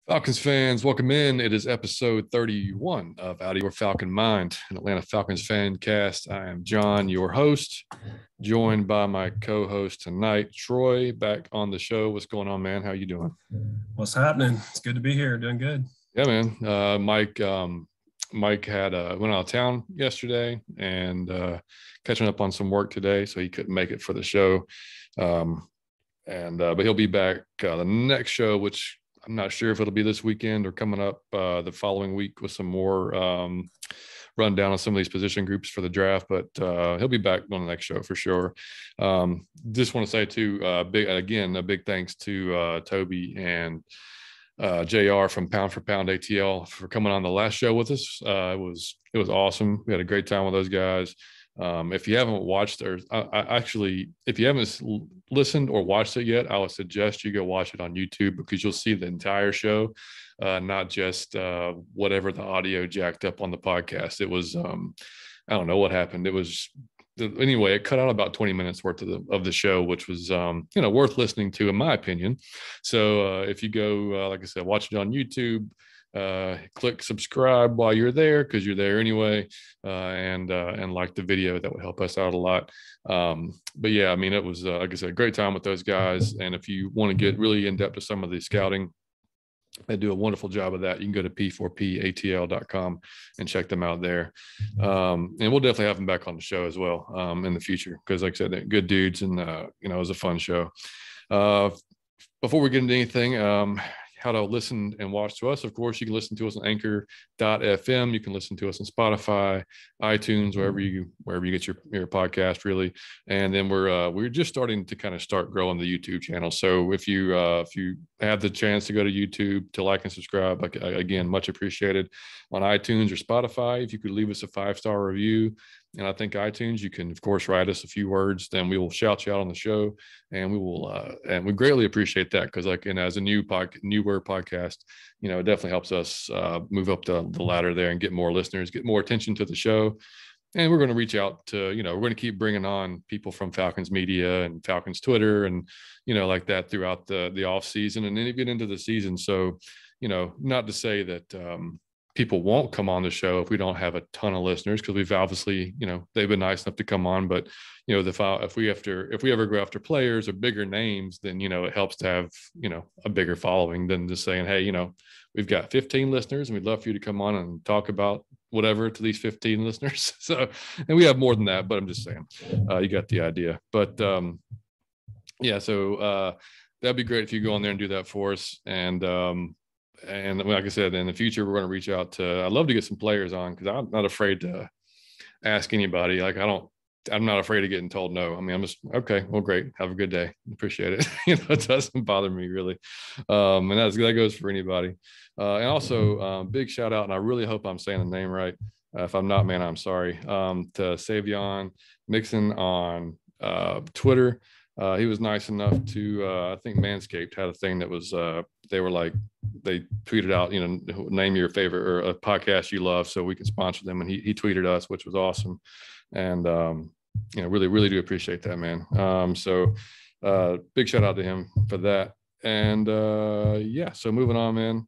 Falcons fans, welcome in. It is episode 31 of Out of Your Falcon Mind, an Atlanta Falcons fan cast. I am John, your host, joined by my co-host tonight, Troy, back on the show. What's going on, man? How you doing? What's happening? It's good to be here. Doing good. Yeah, man. Mike had went out of town yesterday and catching up on some work today, so he couldn't make it for the show. But he'll be back the next show, which I'm not sure if it'll be this weekend or coming up the following week with some more rundown on some of these position groups for the draft. But he'll be back on the next show for sure. Just want to say too, a big thanks to Toby and JR from Pound for Pound ATL for coming on the last show with us. It was awesome. We had a great time with those guys. If you haven't watched if you haven't listened or watched it yet, I would suggest you go watch it on YouTube because you'll see the entire show, not just whatever the audio jacked up on the podcast. It was, I don't know what happened. Anyway, it cut out about 20 minutes worth of the show, which was, worth listening to in my opinion. So if you go, like I said, watch it on YouTube, click subscribe while you're there because you're there anyway, and like the video. That would help us out a lot. But yeah, I mean, it was like I said, a great time with those guys. And if you want to get really in depth to some of the scouting, they do a wonderful job of that. You can go to p4patl.com and check them out there. And we'll definitely have them back on the show as well in the future because, like I said, they're good dudes, and it was a fun show. Before we get into anything, how to listen and watch to us. Of course, you can listen to us on anchor.fm. You can listen to us on Spotify, iTunes, wherever you get your podcast, really. And then we're just starting to start growing the YouTube channel. So if you have the chance to go to YouTube to like and subscribe, like, again, much appreciated. On iTunes or Spotify, if you could leave us a 5-star review, and I think iTunes, you can, of course, write us a few words, then we will shout you out on the show, and we will, and we greatly appreciate that because, as a newer podcast, it definitely helps us move up the ladder there and get more listeners, get more attention to the show. And we're going to reach out to, we're going to keep bringing on people from Falcons Media and Falcons Twitter and, like that throughout the off season and then even into the season. So, not to say that, people won't come on the show if we don't have a ton of listeners, because we've obviously, they've been nice enough to come on. But, if we ever go after players or bigger names, then, it helps to have, a bigger following than just saying, hey, we've got 15 listeners and we'd love for you to come on and talk about whatever to these 15 listeners. So, and we have more than that, but I'm just saying, you got the idea. But yeah, so that'd be great if you go on there and do that for us. And like I said, in the future, we're going to reach out to, I'd love to get some players on because I'm not afraid to ask anybody. I'm not afraid of getting told no. I mean, I'm just, okay, well, great. Have a good day. Appreciate it. It doesn't bother me really. And that goes for anybody. And also big shout out. And I really hope I'm saying the name right. If I'm not, man, I'm sorry. To Savion Mixon on Twitter. He was nice enough to, I think Manscaped had a thing that was, they tweeted out, name your favorite or a podcast you love so we can sponsor them. And he tweeted us, which was awesome. And, really, really do appreciate that, man. So big shout out to him for that. And so moving on, man,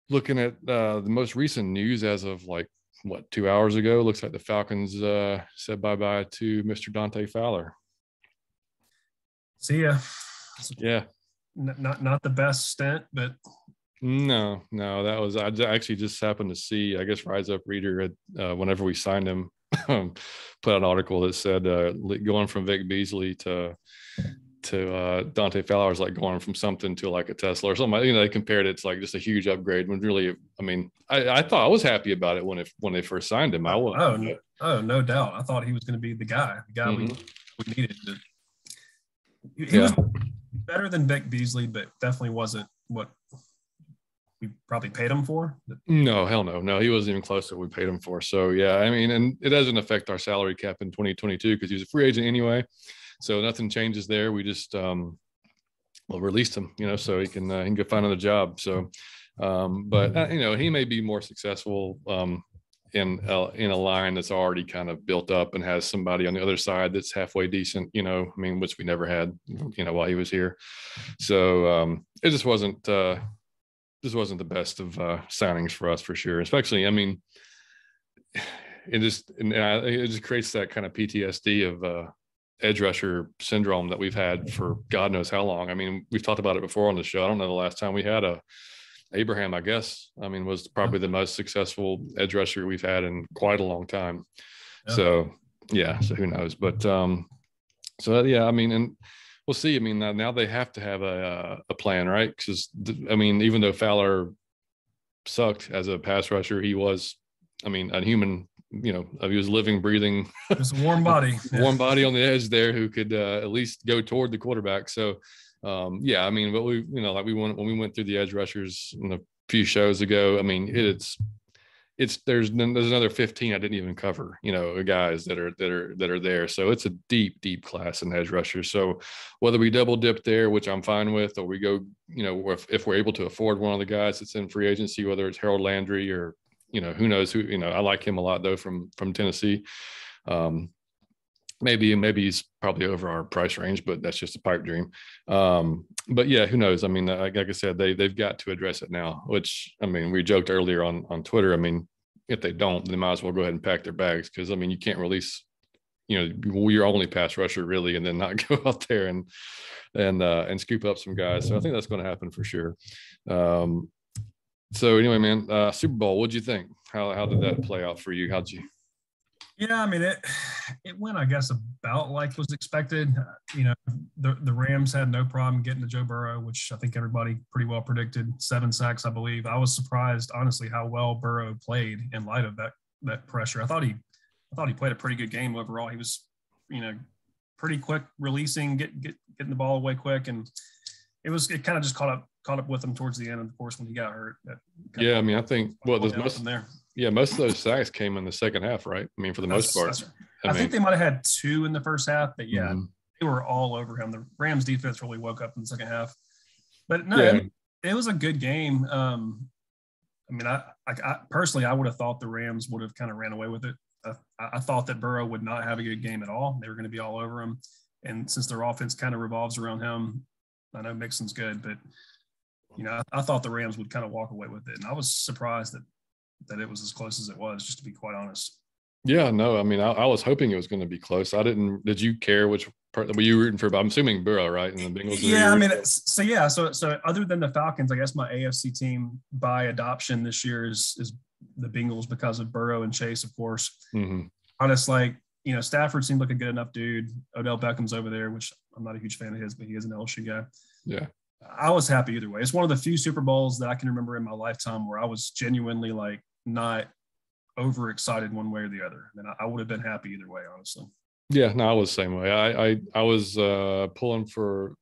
looking at the most recent news as of 2 hours ago, looks like the Falcons said bye-bye to Mr. Dante Fowler. See ya. Yeah. Not the best stint, but no, that was, I actually just happened to see, I guess Rise Up Reader had, whenever we signed him, put out an article that said going from Vic Beasley to Dante Fowler is like going from something to like a Tesla or something. They compared it to just a huge upgrade when really, I mean, I thought I was happy about it when they first signed him. No doubt. I thought he was going to be the guy we needed to. He was better than Vic Beasley, but definitely wasn't what we probably paid him for. No, hell no. No, he wasn't even close to what we paid him for. So, yeah, I mean, and it doesn't affect our salary cap in 2022 because he's a free agent anyway. So nothing changes there. We just released him, so he can go find another job. So, but he may be more successful in a line that's already kind of built up and has somebody on the other side that's halfway decent, which we never had, while he was here. So it just wasn't this wasn't the best of signings for us for sure. Especially, I mean, it just creates that kind of PTSD of edge rusher syndrome that we've had for God knows how long. I mean, we've talked about it before on the show. I don't know the last time we had Abraham, I guess, I mean, was probably the most successful edge rusher we've had in quite a long time. Yeah. So who knows? But I mean, and we'll see. I mean, now they have to have a plan, right? Because I mean, even though Fowler sucked as a pass rusher, he was, I mean, a human. He was living, breathing. It's a warm body, warm body on the edge there who could at least go toward the quarterback. So, I mean, but when we went through the edge rushers a few shows ago, I mean, there's another 15 I didn't even cover, guys that are there. So it's a deep class in edge rushers. So whether we double dip there, which I'm fine with, or we go, if we're able to afford one of the guys that's in free agency, whether it's Harold Landry or, who knows who, I like him a lot though from Tennessee. Maybe he's probably over our price range, but that's just a pipe dream. But yeah, who knows? I mean, like I said, they've got to address it now, which, I mean, we joked earlier on Twitter. I mean, if they don't, they might as well go ahead and pack their bags. Cause I mean, you can't release, your only pass rusher really, and then not go out there and scoop up some guys. So I think that's going to happen for sure. So anyway, man, Super Bowl, what'd you think? How did that play out for you? How'd you? Yeah, I mean, it went, I guess, about like was expected. The Rams had no problem getting to Joe Burrow, which I think everybody pretty well predicted. 7 sacks, I believe. I was surprised, honestly, how well Burrow played in light of that pressure. I thought he played a pretty good game overall. He was, pretty quick releasing, getting the ball away quick, and it kind of just caught up with him towards the end, of course, when he got hurt. Yeah, I mean, I think there's most of those sacks came in the second half, right? I mean, for the most part. I think they might have had 2 in the first half, but yeah, they were all over him. The Rams defense really woke up in the second half. But no, it was a good game. I mean, I personally, I would have thought the Rams would have kind of ran away with it. I thought that Burrow would not have a good game at all. They were going to be all over him. And since their offense kind of revolves around him, I know Mixon's good, but I thought the Rams would kind of walk away with it. And I was surprised that it was as close as it was, just to be quite honest. Yeah, no, I mean, I was hoping it was going to be close. Did you care which part were you rooting for? I'm assuming Burrow, right? And the Bengals. Yeah, I mean, so other than the Falcons, I guess my AFC team by adoption this year is the Bengals because of Burrow and Chase, of course. Mm-hmm. Honest, Stafford seemed like a good enough dude. Odell Beckham's over there, which I'm not a huge fan of his, but he is an LSU guy. Yeah. I was happy either way. It's one of the few Super Bowls that I can remember in my lifetime where I was genuinely not overexcited one way or the other. And I would have been happy either way, honestly. Yeah, no, I was the same way. I was pulling for.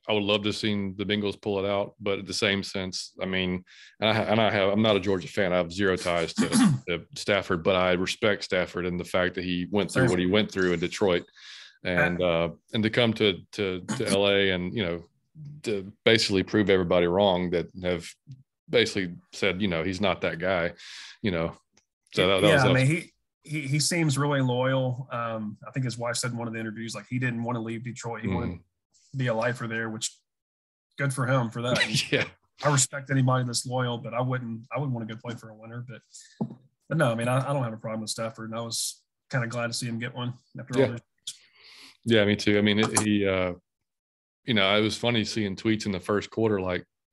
I would love to have seen the Bengals pull it out, but at the same sense, I mean, I'm not a Georgia fan. I have zero ties to Stafford, but I respect Stafford and the fact that he went through what he went through in Detroit, and to come to LA and to basically prove everybody wrong that have basically said he's not that guy, So I mean, he seems really loyal. I think his wife said in one of the interviews he didn't want to leave Detroit. He wanted to be a lifer there, which good for him for that. Yeah, I respect anybody that's loyal, but I wouldn't want to go play for a winner. But no, I mean, I don't have a problem with Stafford, and I was kind of glad to see him get one after all this. Yeah, me too. I mean, it was funny seeing tweets in the first quarter.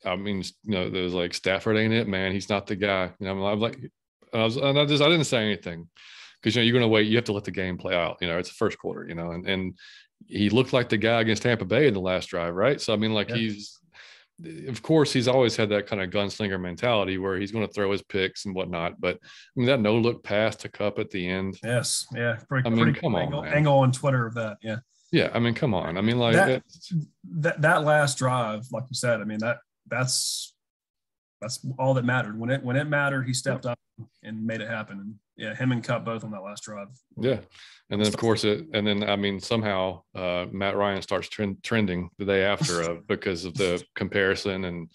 There's Stafford ain't it, man. He's not the guy. I'm like, I didn't say anything because you're going to wait. You have to let the game play out. It's the first quarter. And he looked like the guy against Tampa Bay in the last drive, right? So I mean, of course, he's always had that kind of gunslinger mentality where he's going to throw his picks and whatnot. But I mean, that no look pass to Kupp at the end. Yes, yeah. Pretty come on, man. Angle on Twitter of that, yeah. Yeah, I mean, come on. I mean, that last drive, like you said, I mean, that's all that mattered. When it mattered, he stepped up and made it happen. And yeah, him and Kupp both on that last drive. Yeah, and then of course somehow Matt Ryan starts trending the day after because of the comparison and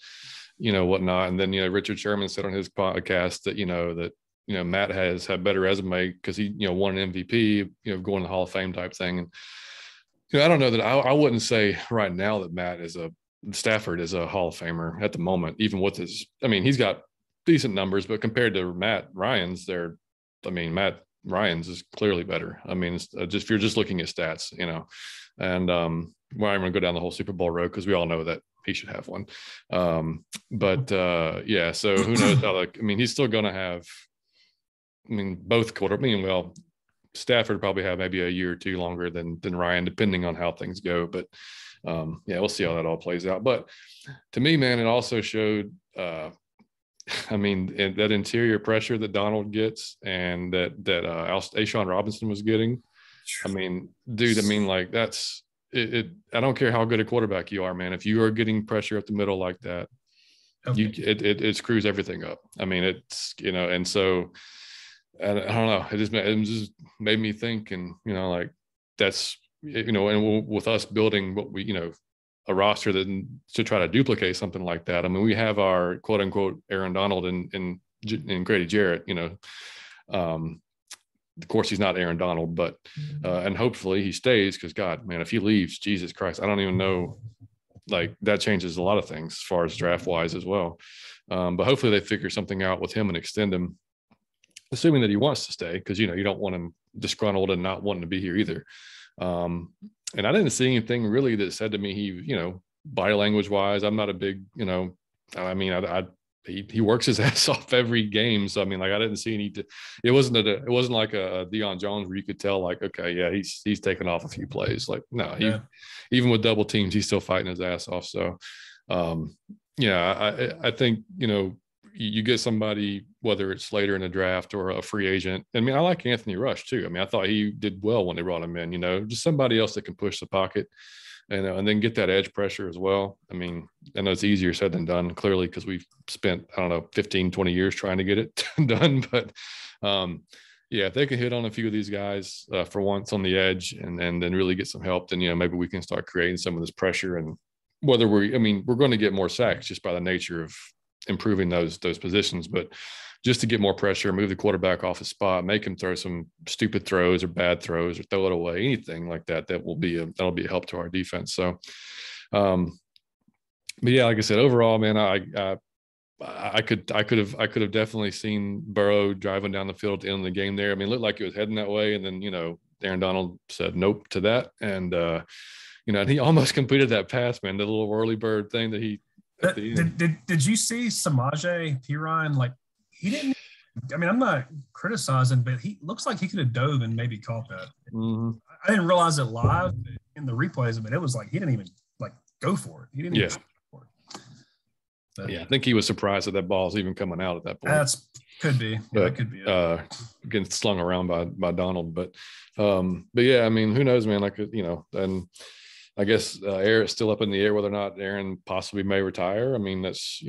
whatnot. And then Richard Sherman said on his podcast that Matt has had better resume because he won an MVP, going to the Hall of Fame type thing. And I don't know that I wouldn't say right now that Matt is a Stafford is a Hall of Famer at the moment, even with his, I mean, he's got decent numbers, but compared to Matt Ryan's, Matt Ryan's is clearly better. I mean, it's just, if you're just looking at stats, and well, I'm going to go down the whole Super Bowl road because we all know that he should have one. Yeah, so who knows how, he's still going to have, both well, Stafford probably have maybe a year or two longer than Ryan, depending on how things go. But yeah, we'll see how that all plays out. But to me, man, it also showed, that interior pressure that Donald gets and that Ashawn Robinson was getting. Dude, that's it. I don't care how good a quarterback you are, man. If you are getting pressure up the middle like that, it screws everything up. It's, and so I don't know. It just made me think, and that's, and with us building what we, a roster that to try to duplicate something like that. We have our quote unquote Aaron Donald and Grady Jarrett. Of course, he's not Aaron Donald, but and hopefully he stays, because God, man, if he leaves, Jesus Christ, I don't even know. That changes a lot of things as far as draft wise as well. But hopefully they figure something out with him and extend him, assuming that he wants to stay, because you don't want him disgruntled and not wanting to be here either. And I didn't see anything really that said to me he, body language wise, I'm not a big, he works his ass off every game. So I didn't see any. It wasn't like a Deion Jones where you could tell okay, yeah, he's taken off a few plays. No, even with double teams, he's still fighting his ass off. So yeah, I think you get somebody, whether it's later in the draft or a free agent. I like Anthony Rush too. I thought he did well when they brought him in, just somebody else that can push the pocket and then get that edge pressure as well. I know it's easier said than done, clearly, because we've spent, 15, 20 years trying to get it done. But yeah, if they can hit on a few of these guys for once on the edge and then really get some help, then, maybe we can start creating some of this pressure. And whether we're going to get more sacks just by the nature of improving those positions, but just to get more pressure, move the quarterback off his spot, make him throw some stupid throws or bad throws or throw it away, anything like that, that'll be a help to our defense. So, but yeah, like I said, overall, man, I could have definitely seen Burrow driving down the field at the end of the game there. It looked like he was heading that way, and then Aaron Donald said nope to that, and and he almost completed that pass, man, the little whirly bird thing that he. Did you see Samaje Perine? He didn't. I'm not criticizing, but he looks like he could have dove and maybe caught that. Mm-hmm. I didn't realize it live in the replays, but it was he didn't even go for it. He didn't even go for it. But, yeah, I think he was surprised that ball's even coming out at that point. Could be. Yeah, that could be it. Getting slung around by Donald, but yeah, who knows, man? And I guess Eric's still up in the air whether or not Aaron possibly may retire. That's,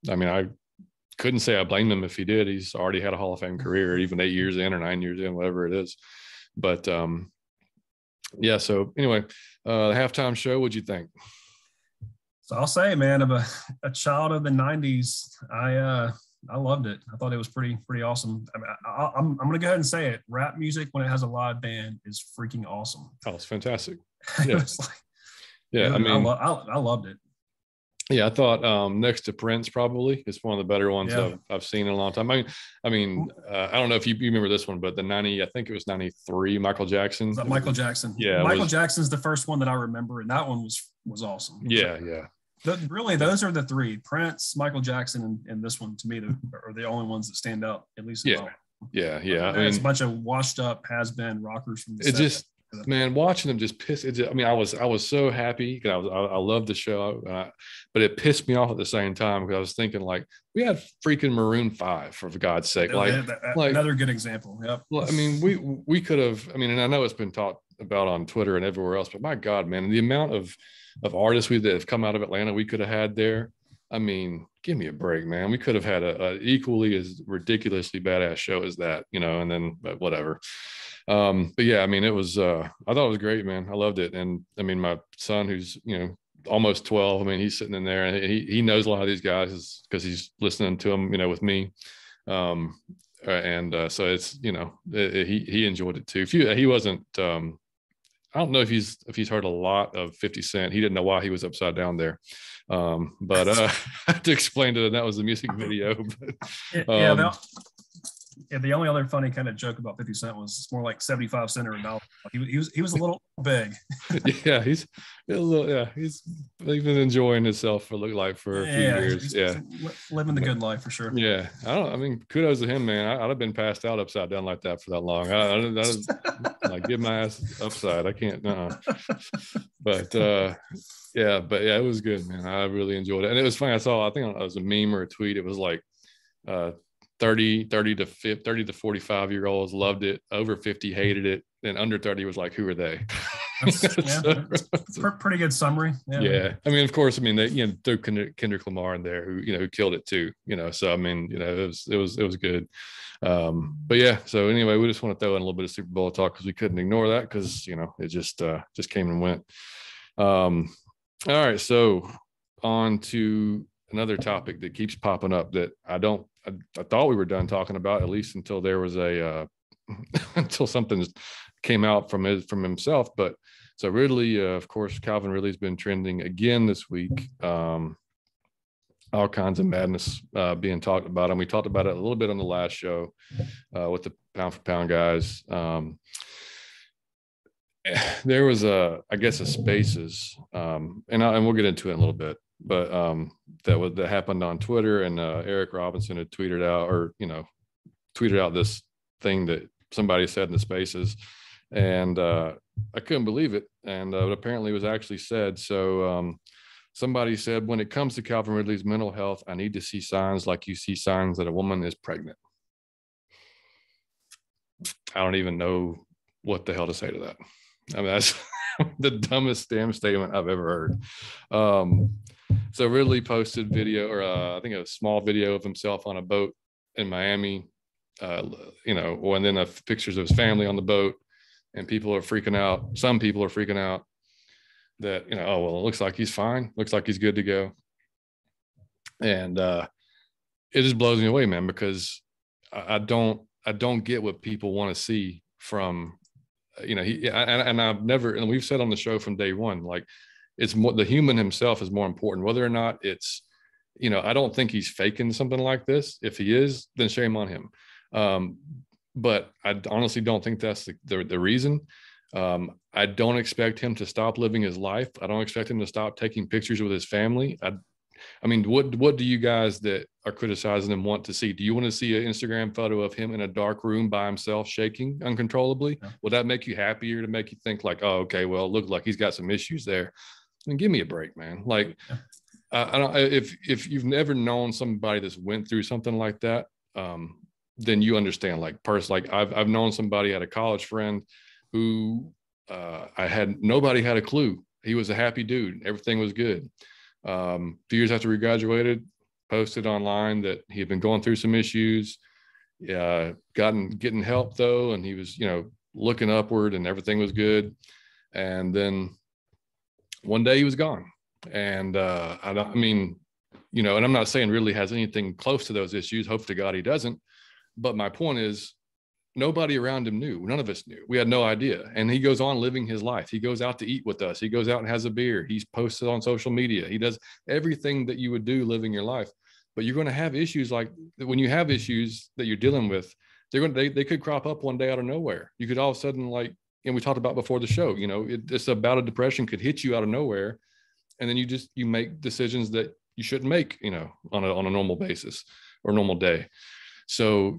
I couldn't say I blame him if he did. He's already had a Hall of Fame career, even 8 years in or 9 years in, whatever it is. But yeah, so anyway, the halftime show, what'd you think? So I'll say, man, of a child of the 90s, I loved it. I thought it was pretty awesome. I'm going to go ahead and say it. Rap music, when it has a live band, is freaking awesome. Oh, it's fantastic. Yeah. Yeah, I loved it. Yeah, I thought next to Prince probably is one of the better ones I've seen in a long time. I don't know if you remember this one, but I think it was 93, Michael Jackson. Was that Michael Jackson? Yeah. Michael Jackson's the first one that I remember, and that one was awesome. Yeah, yeah. Really, those are the three: Prince, Michael Jackson, and this one, to me, are the only ones that stand out, at least. Yeah. It's a bunch of washed up, has-been rockers from the 70s. Man, watching them just piss. I was so happy because I loved the show, but it pissed me off at the same time because I was thinking we had freaking Maroon 5, for God's sake. Another good example. Yep. Well, we could have. And I know it's been talked about on Twitter and everywhere else, but my God, man, the amount of artists that have come out of Atlanta we could have had there. Give me a break, man. We could have had a equally as ridiculously badass show as that, and then whatever. But yeah, it was, I thought it was great, man. I loved it. And my son, who's, almost 12, he's sitting in there and he knows a lot of these guys because he's listening to them, with me. So it's, he enjoyed it too. He wasn't, I don't know if he's heard a lot of 50 Cent. He didn't know why he was upside down there. But I had to explain to him that was the music video. But, the only other funny kind of joke about 50 Cent was it's more like 75 cents or $1. He was a little big. He's a little, he's been enjoying himself for a few years. He's living the good life for sure. Yeah, I mean, kudos to him, man. I'd have been passed out upside down like that for that long. I like give my ass upside. I can't. But it was good, man. I really enjoyed it, and it was funny. I think it was a meme or a tweet. It was like 30 to 45 year olds loved it, over 50 hated it, and under 30 was like, who are they? Pretty good summary. Yeah. I mean, of course, they threw Kendrick Lamar in there, who killed it too. So I mean, it was good. But yeah. So anyway, we just want to throw in a little bit of Super Bowl talk because we couldn't ignore that because it just came and went. All right, so on to another topic that keeps popping up that I thought we were done talking about, at least until there was until something came out from himself. But so Ridley, of course, Calvin Ridley's been trending again this week. All kinds of madness being talked about, and we talked about it a little bit on the last show with the pound for pound guys. There was a Spaces, and we'll get into it in a little bit, but that happened on Twitter, and Eric Robinson had tweeted out this thing that somebody said in the Spaces, and I couldn't believe it, and it apparently was actually said. So somebody said, when it comes to Calvin Ridley's mental health, I need to see signs like you see signs that a woman is pregnant. I don't even know what the hell to say to that. I mean, that's the dumbest damn statement I've ever heard. So Ridley posted video, or I think a small video of himself on a boat in Miami, and then pictures of his family on the boat, and people are freaking out. Some people are freaking out that, it looks like he's fine. Looks like he's good to go. And it just blows me away, man, because I don't get what people want to see from, I've never, and we've said on the show from day one, like, it's more, the human himself is more important, whether or not it's, I don't think he's faking something like this. If he is, then shame on him. But I honestly don't think that's the reason. I don't expect him to stop living his life. I don't expect him to stop taking pictures with his family. I mean, what do you guys that are criticizing him want to see? Do you want to see an Instagram photo of him in a dark room by himself, shaking uncontrollably? Yeah. Will that make you happier, to make you think like, oh, okay, well, it looks like he's got some issues there? And give me a break, man. Like, I don't. If you've never known somebody that's went through something like that, then you understand. Like, I've known somebody, had a college friend who nobody had a clue. He was a happy dude. Everything was good. A few years after we graduated, posted online that he had been going through some issues, getting help though, and he was, looking upward, and everything was good. And then one day he was gone. And and I'm not saying Ridley has anything close to those issues. Hope to God he doesn't. But my point is, nobody around him knew. None of us knew. We had no idea. And he goes on living his life. He goes out to eat with us. He goes out and has a beer. He's posted on social media. He does everything that you would do living your life. But you're going to have issues. Like, when you have issues that you're dealing with, they could crop up one day out of nowhere. You could all of a sudden, like, and we talked about before the show, it's a bout of depression could hit you out of nowhere. And then you make decisions that you shouldn't make, on a normal basis or normal day. So,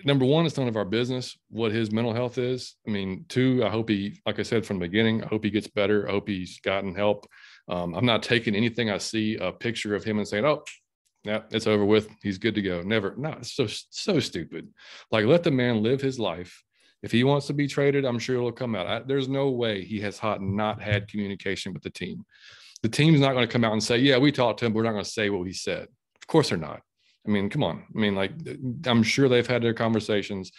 number one, it's none of our business what his mental health is. I mean, two, I hope like I said from the beginning, I hope he gets better. I hope he's gotten help. I'm not taking anything I see, a picture of him, and saying, oh, yeah, it's over with, he's good to go. Never. No, it's so stupid. Like, let the man live his life. If he wants to be traded, I'm sure it'll come out. There's no way he has not had communication with the team. The team's not going to come out and say, yeah, we talked to him, but we're not going to say what he said. Of course they're not. I mean, come on. I mean, like, I'm sure they've had their conversations.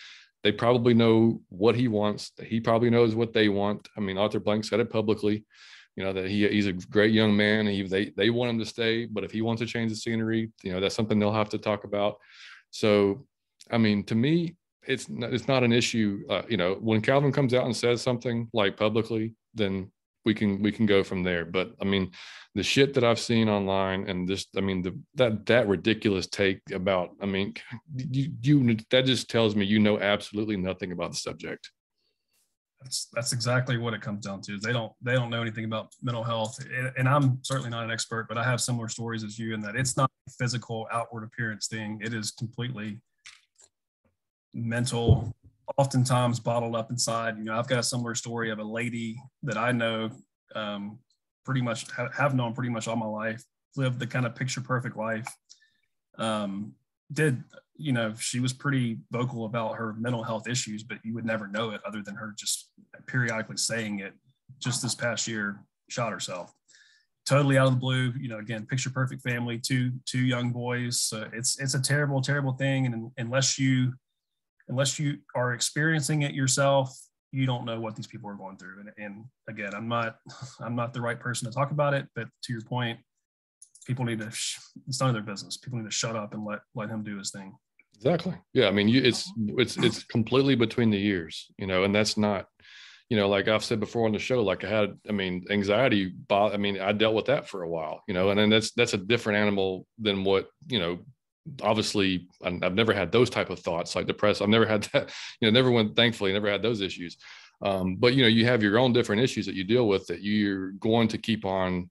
They probably know what he wants. He probably knows what they want. I mean, Arthur Blank said it publicly, that he's a great young man. They want him to stay, but if he wants to change the scenery, that's something they'll have to talk about. So, I mean, to me, it's not an issue. When Calvin comes out and says something like publicly, then we can go from there. But I mean, the shit that I've seen online and that ridiculous take about, I mean, you that just tells me absolutely nothing about the subject. That's exactly what it comes down to. Is they don't know anything about mental health, and I'm certainly not an expert, but I have similar stories as you in that it's not a physical outward appearance thing. It is completely mental, oftentimes bottled up inside. I've got a similar story of a lady that I know, pretty much have known pretty much all my life, lived the kind of picture perfect life. She was pretty vocal about her mental health issues, but you would never know it other than her just periodically saying it. Just this past year, shot herself. Totally out of the blue. Again, picture perfect family, two young boys. So it's a terrible, terrible thing. And unless you are experiencing it yourself, you don't know what these people are going through. And again, I'm not the right person to talk about it, but to your point, people need to, it's none of their business. People need to shut up and let him do his thing. Exactly. Yeah. I mean, it's completely between the ears, and that's not, like I've said before on the show, like anxiety, I dealt with that for a while, and then that's a different animal than what, obviously I've never had those type of thoughts like depressed. I've never had that, thankfully never had those issues. But you have your own different issues that you deal with that you're going to keep on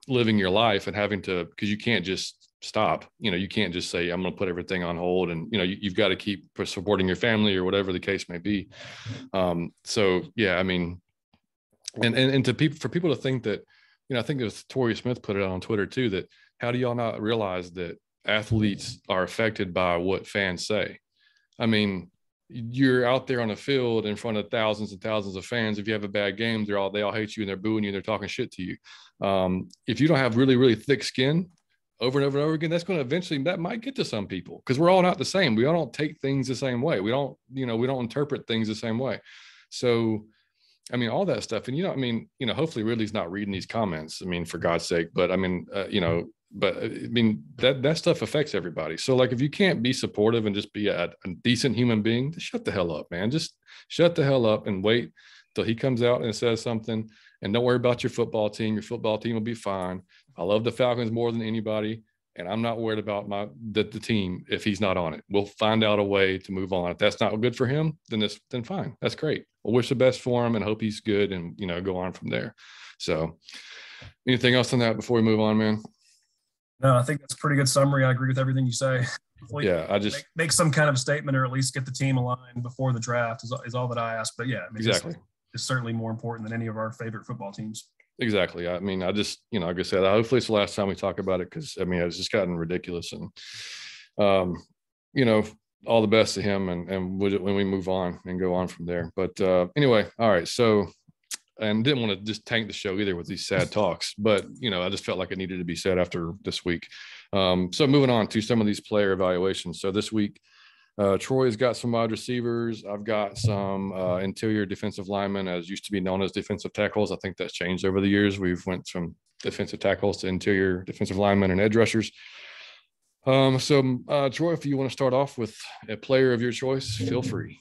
living your life and having to, because you can't just stop, you can't just say, I'm going to put everything on hold. And, you've got to keep supporting your family or whatever the case may be. So yeah, I mean, and to people, for people to think that, I think it was Torrey Smith put it on Twitter too, that how do y'all not realize that athletes are affected by what fans say? I mean, you're out there on the field in front of thousands and thousands of fans. If you have a bad game, they all hate you and they're booing you and they're talking shit to you. If you don't have really, really thick skin over and over and over again, that's going to eventually, that might get to some people because we're all not the same. We all don't take things the same way. We don't interpret things the same way. So, I mean, all that stuff. And, hopefully Ridley's not reading these comments. I mean, for God's sake, but that stuff affects everybody. So like, if you can't be supportive and just be a decent human being, just shut the hell up, man. Just shut the hell up and wait till he comes out and says something, and don't worry about your football team. Your football team will be fine. I love the Falcons more than anybody, and I'm not worried about the team if he's not on it. We'll find out a way to move on. If that's not good for him, then fine. That's great. We'll wish the best for him and hope he's good and, go on from there. So anything else on that before we move on, man? No, I think that's a pretty good summary. I agree with everything you say. Hopefully, yeah, I just make some kind of statement or at least get the team aligned before the draft is all that I ask. But yeah, exactly. It's certainly more important than any of our favorite football teams. Exactly. I mean, I just, like I said, hopefully it's the last time we talk about it because, it's just gotten ridiculous. And, all the best to him and when we move on and go on from there. But anyway, all right. So, and didn't want to just tank the show either with these sad talks, but, I just felt like it needed to be said after this week. So moving on to some of these player evaluations. So this week, Troy's got some wide receivers. I've got some interior defensive linemen, as used to be known as defensive tackles. I think that's changed over the years. We've went from defensive tackles to interior defensive linemen and edge rushers. Troy, if you want to start off with a player of your choice, feel free.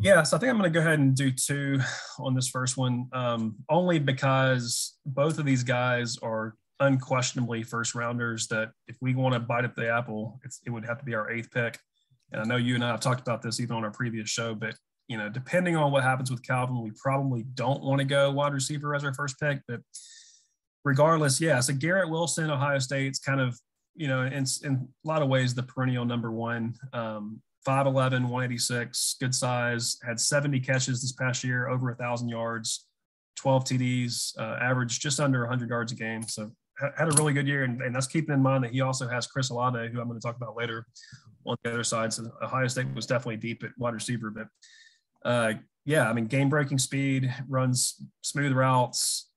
Yeah, so I think I'm going to go ahead and do two on this first one, only because both of these guys are unquestionably first rounders that if we want to bite at the apple, it would have to be our 8th pick. And I know you and I have talked about this even on our previous show, but, depending on what happens with Calvin, we probably don't want to go wide receiver as our first pick. But regardless, yeah, so Garrett Wilson, Ohio State's kind of, in a lot of ways, the perennial number one, 5'11", 186, good size, had 70 catches this past year, over 1,000 yards, 12 TDs, averaged just under 100 yards a game. So had a really good year. And that's keeping in mind that he also has Chris Alabe, who I'm going to talk about later on the other side. So Ohio State was definitely deep at wide receiver. But, game-breaking speed, runs smooth routes,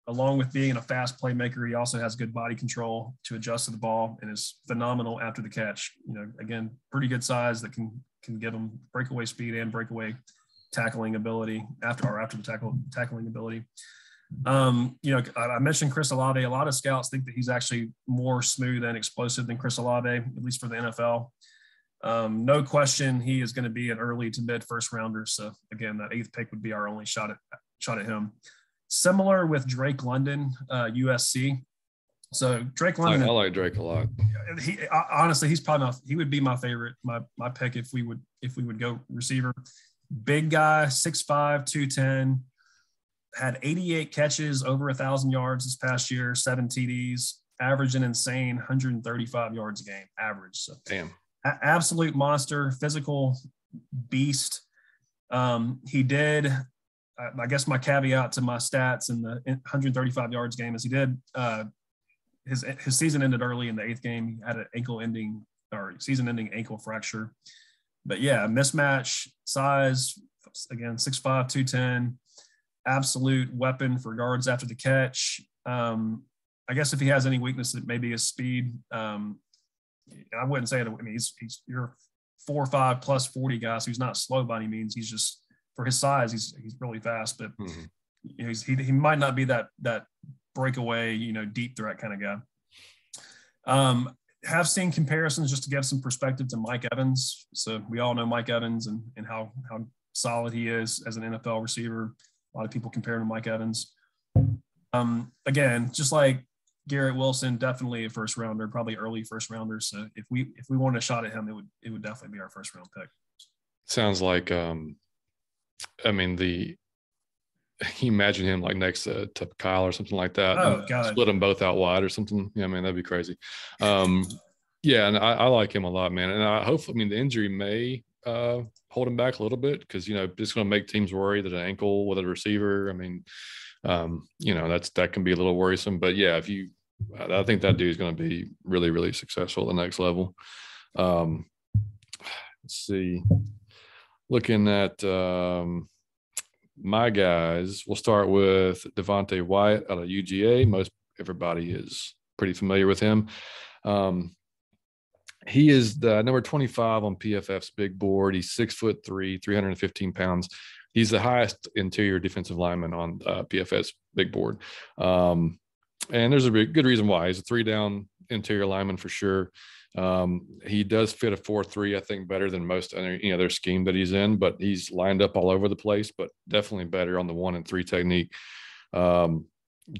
along with being a fast playmaker, he also has good body control to adjust to the ball and is phenomenal after the catch. Again, pretty good size that can give him breakaway speed and breakaway tackling ability after the tackling ability. I mentioned Chris Alabe. A lot of scouts think that he's actually more smooth and explosive than Chris Alabe, at least for the NFL. No question, he is going to be an early to mid first rounder. So again, that 8th pick would be our only shot at him. Similar with Drake London, USC. So Drake London, I like Drake a lot. Honestly, he would be my favorite, my pick if we would go receiver. Big guy, 6'5", 210, had 88 catches, over 1,000 yards this past year, 7 TDs, averaged an insane 135 yards a game, average. So damn. Absolute monster, physical beast. He did, I guess my caveat to my stats in the 135 yards game is he did, his season ended early in the 8th game. He had an season-ending ankle fracture. But yeah, mismatch, size, again, 6'5", 210, absolute weapon for guards after the catch. I guess if he has any weakness, it may be his speed. I wouldn't say it. I mean, you're 4'5" plus 40 guy, so he's not slow by any means. He's just, for his size, he's really fast. But he might not be that breakaway, deep threat kind of guy. Have seen comparisons just to give some perspective to Mike Evans. So we all know Mike Evans and how solid he is as an NFL receiver. A lot of people compare him to Mike Evans. Again, just like Garrett Wilson, definitely a first rounder, probably early first rounder. So if we wanted a shot at him, it would definitely be our first round pick. Sounds like, you imagine him like next to Kyle or something like that. Oh, God. Split them both out wide or something. Yeah, man, that'd be crazy. Yeah, and I like him a lot, man. And the injury may hold him back a little bit because, it's going to make teams worry that an ankle with a receiver. That can be a little worrisome. But yeah, I think that dude's going to be really, really successful at the next level. Let's see. Looking at my guys, we'll start with Devante White out of UGA. Everybody is pretty familiar with him. He is the number 25 on PFF's big board. He's 6'3", 315 pounds. He's the highest interior defensive lineman on PFF's big board. And there's a good reason why. He's a 3-down interior lineman for sure. He does fit a 4-3, I think, better than most other scheme that he's in, but he's lined up all over the place, but definitely better on the 1 and 3 technique.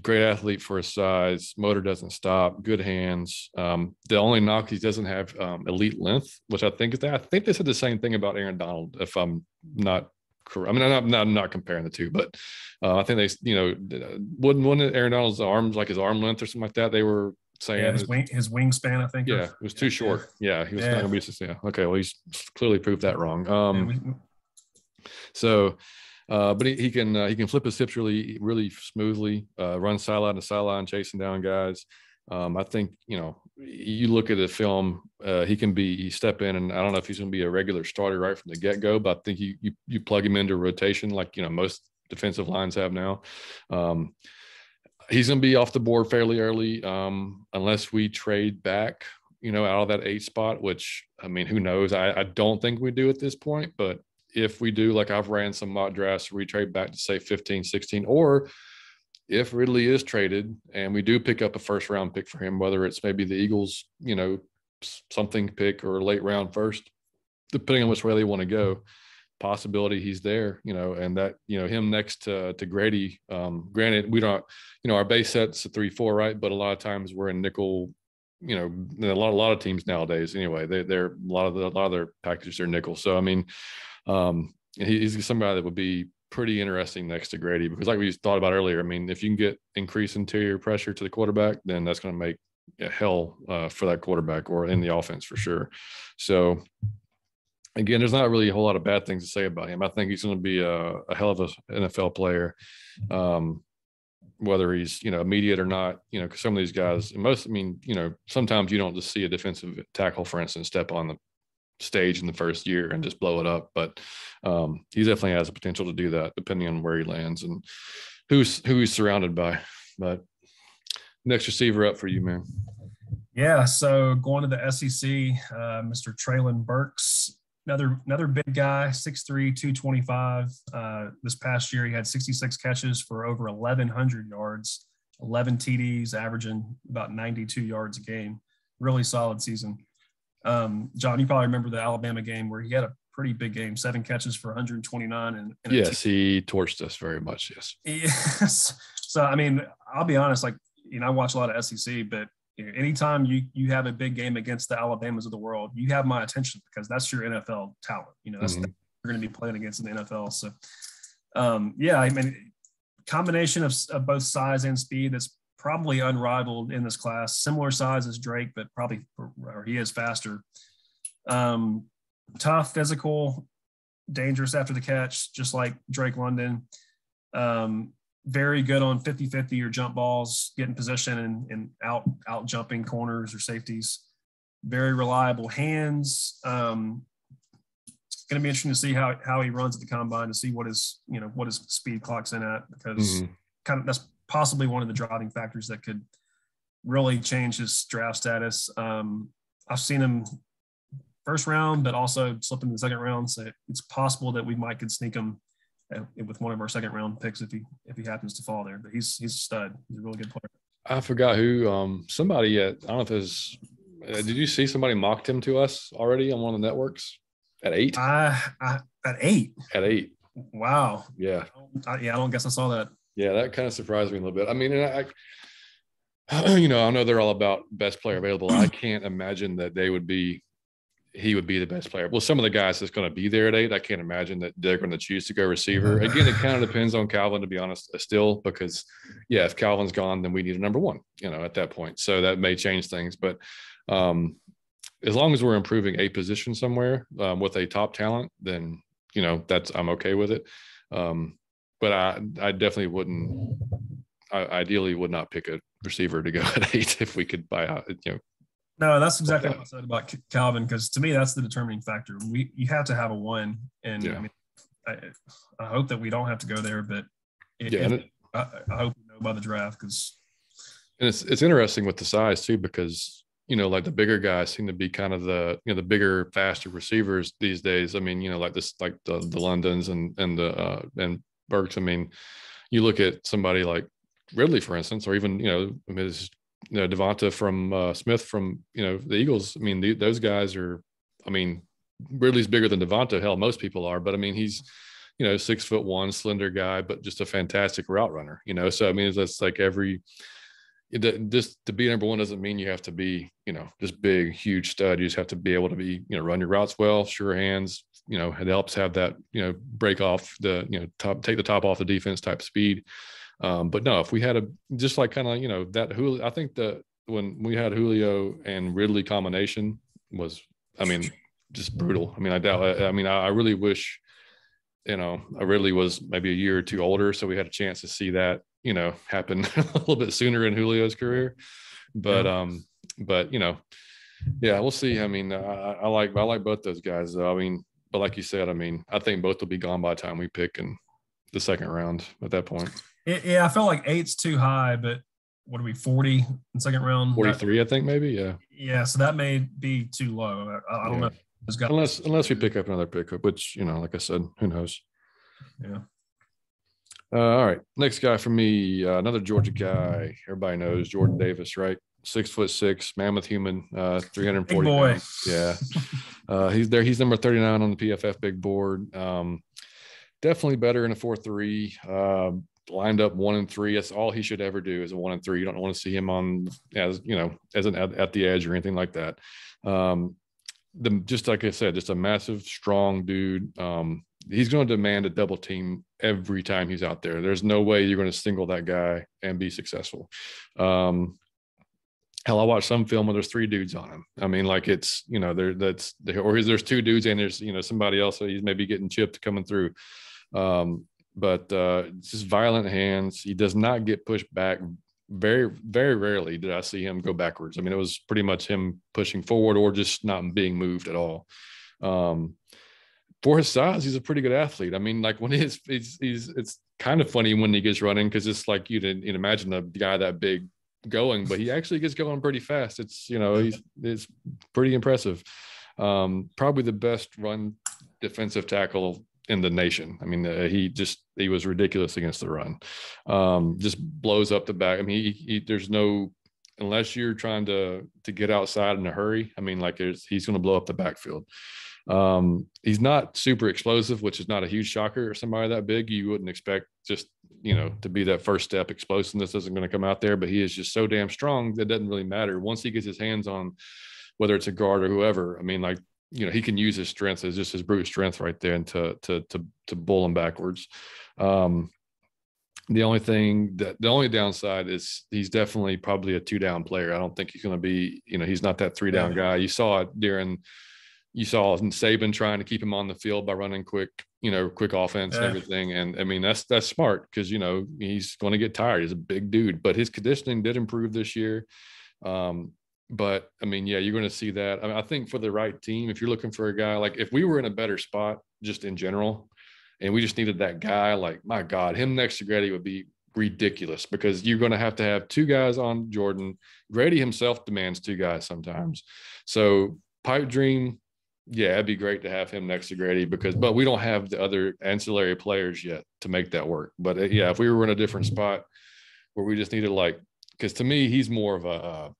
Great athlete for his size. Motor doesn't stop. Good hands. The only knock, he doesn't have elite length, which I think they said the same thing about Aaron Donald, if I'm not correct. I'm not comparing the two, but I think they, wouldn't Aaron Donald's arms, like his arm length or something like that, they were saying his wingspan, I think. Yeah, it was too short. Yeah, he was not going to be. Yeah, okay. Well, he's clearly proved that wrong. But he can flip his hips really, really smoothly. Run sideline to sideline, chasing down guys. I think you look at the film, he step in, and I don't know if he's going to be a regular starter right from the get go, but I think you plug him into rotation like most defensive lines have now. He's going to be off the board fairly early, unless we trade back, out of that 8 spot, which, who knows? I don't think we do at this point, but if we do, like I've ran some mock drafts, we trade back to say 15, 16, or if Ridley is traded and we do pick up a first round pick for him, whether it's maybe the Eagles, something pick or a late round first, depending on which way they want to go, possibility he's there, and that, him next to Grady. Granted, we don't, our base set's a 3-4, right? But a lot of times we're in nickel, a lot of teams nowadays anyway, they're a lot of their packages are nickel. So, he's somebody that would be pretty interesting next to Grady, because like we thought about earlier, if you can get increased interior pressure to the quarterback, then that's going to make hell for that quarterback or in the offense for sure. So again, there's not really a whole lot of bad things to say about him. I think he's going to be a hell of an NFL player, whether he's, immediate or not, because some of these guys, sometimes you don't just see a defensive tackle, for instance, step on the stage in the first year and just blow it up. But he definitely has the potential to do that depending on where he lands and who he's surrounded by. But next receiver up for you, man. Yeah, so going to the SEC, Mr. Traelin Burks, another big guy, 6'3", 225. This past year, he had 66 catches for over 1,100 yards, 11 TDs, averaging about 92 yards a game. Really solid season. John, you probably remember the Alabama game where he had a pretty big game, 7 catches for 129. And yes, he torched us very much. Yes. Yes. So, I mean, I'll be honest, like, I watch a lot of SEC, but anytime you have a big game against the Alabamas of the world, you have my attention because that's your NFL talent. That's you're going to be playing against in the NFL. So, yeah, I mean, combination of both size and speed that's probably unrivaled in this class. Similar size as Drake, but probably or he is faster. Tough, physical, dangerous after the catch, just like Drake London. Very good on 50-50 or jump balls, getting position and out jumping corners or safeties. Very reliable hands. It's going to be interesting to see how he runs at the combine, to see what his speed clocks in at, because that's possibly one of the driving factors that could really change his draft status. I've seen him first round, but also slip into the second round. So it's possible that we could sneak him with one of our second round picks if he happens to fall there. But he's a stud. He's a really good player. I forgot who somebody I don't know if it's did you see somebody mocked him to us already on one of the networks at 8? At 8. At 8. Wow. Yeah. I don't guess I saw that. Yeah, that kind of surprised me a little bit. I mean, I know they're all about best player available. I can't imagine that he would be the best player. Well, some of the guys that's going to be there at 8, I can't imagine that they're going to choose to go receiver. Again, it kind of depends on Calvin, to be honest, still, because, yeah, if Calvin's gone, then we need a number 1, at that point. So that may change things. But as long as we're improving a position somewhere with a top talent, then, I'm okay with it. But I definitely wouldn't – I ideally would not pick a receiver to go at 8 if we could buy out, No, that's exactly what I said about Calvin, because to me, that's the determining factor. You have to have a 1. And yeah. I mean, I hope that we don't have to go there, but I hope we know by the draft. And it's interesting with the size too, because, like the bigger guys seem to be kind of the bigger, faster receivers these days. I mean, like the Londons and Burks. I mean, you look at somebody like Ridley, for instance, or even, Devonta from Smith from, the Eagles. I mean, those guys are, Ridley's bigger than Devonta. Hell, most people are, but I mean, he's, 6'1", slender guy, but just a fantastic route runner, So, I mean, that's like just to be number 1 doesn't mean you have to be, this big, huge stud. You just have to be able to be, run your routes well, sure hands, it helps have that, break off the, take the top off the defense type speed. But no, if we had just like kind of, that Julio, I think that when we had Julio and Ridley combination was, just brutal. I really wish, Ridley was maybe a year or 2 older, so we had a chance to see that, happen a little bit sooner in Julio's career. But, yeah, we'll see. I mean, I like both those guys, though. But like you said, I think both will be gone by the time we pick in the second round at that point. Yeah, I felt like 8's too high, but what are we, 40 in second round? 43, I think, maybe, yeah. Yeah, so that may be too low. I don't know. Unless we pick up another pickup, which, like I said, who knows? Yeah. All right, next guy for me, another Georgia guy. Everybody knows Jordan Davis, right? 6'6", mammoth human, 340 big boy. pounds. Yeah. He's there. He's number 39 on the PFF big board. Definitely better in a 4.3. Lined up 1 and 3. That's all he should ever do is a 1 and 3. You don't want to see him on as at the edge or anything like that. Just like I said, just a massive, strong dude. He's going to demand a double team every time he's out there. There's no way you're going to single that guy and be successful. Hell, I watched some film where there's 3 dudes on him. It's, there's 2 dudes and there's, somebody else that he's maybe getting chipped coming through. But just violent hands. He does not get pushed back. Very, very rarely did I see him go backwards. It was pretty much him pushing forward or just not being moved at all. For his size, he's a pretty good athlete. When it's kind of funny when he gets running, because it's like you'd imagine a guy that big going, but he actually gets going pretty fast. It's it's pretty impressive. Probably the best run defensive tackle in the nation. He was ridiculous against the run. Just blows up the back. There's no unless you're trying to get outside in a hurry, I mean, like he's going to blow up the backfield. He's not super explosive, which is not a huge shocker. Or somebody that big, you wouldn't expect just, to be that first step. Explosiveness isn't going to come out there, but he is just so damn strong that it doesn't really matter. Once he gets his hands on, whether it's a guard or whoever, I mean, like, he can use his strength as just his brute strength right there and to bull him backwards. The only downside is he's definitely probably a 2-down player. I don't think he's going to be, he's not that 3-down guy. You saw it you saw Saban trying to keep him on the field by running quick offense and everything. And I mean, that's smart because, he's going to get tired. He's a big dude, but his conditioning did improve this year. But I mean, yeah, you're going to see that. I mean, I think for the right team, if you're looking for a guy, like if we were in a better spot just in general, and we just needed that guy, like, my God, him next to Grady would be ridiculous because you're going to have 2 guys on Jordan. Grady himself demands 2 guys sometimes. So pipe dream, yeah, it'd be great to have him next to Grady but we don't have the other ancillary players yet to make that work. But yeah, if we were in a different spot where we just needed, like, because to me, he's more of a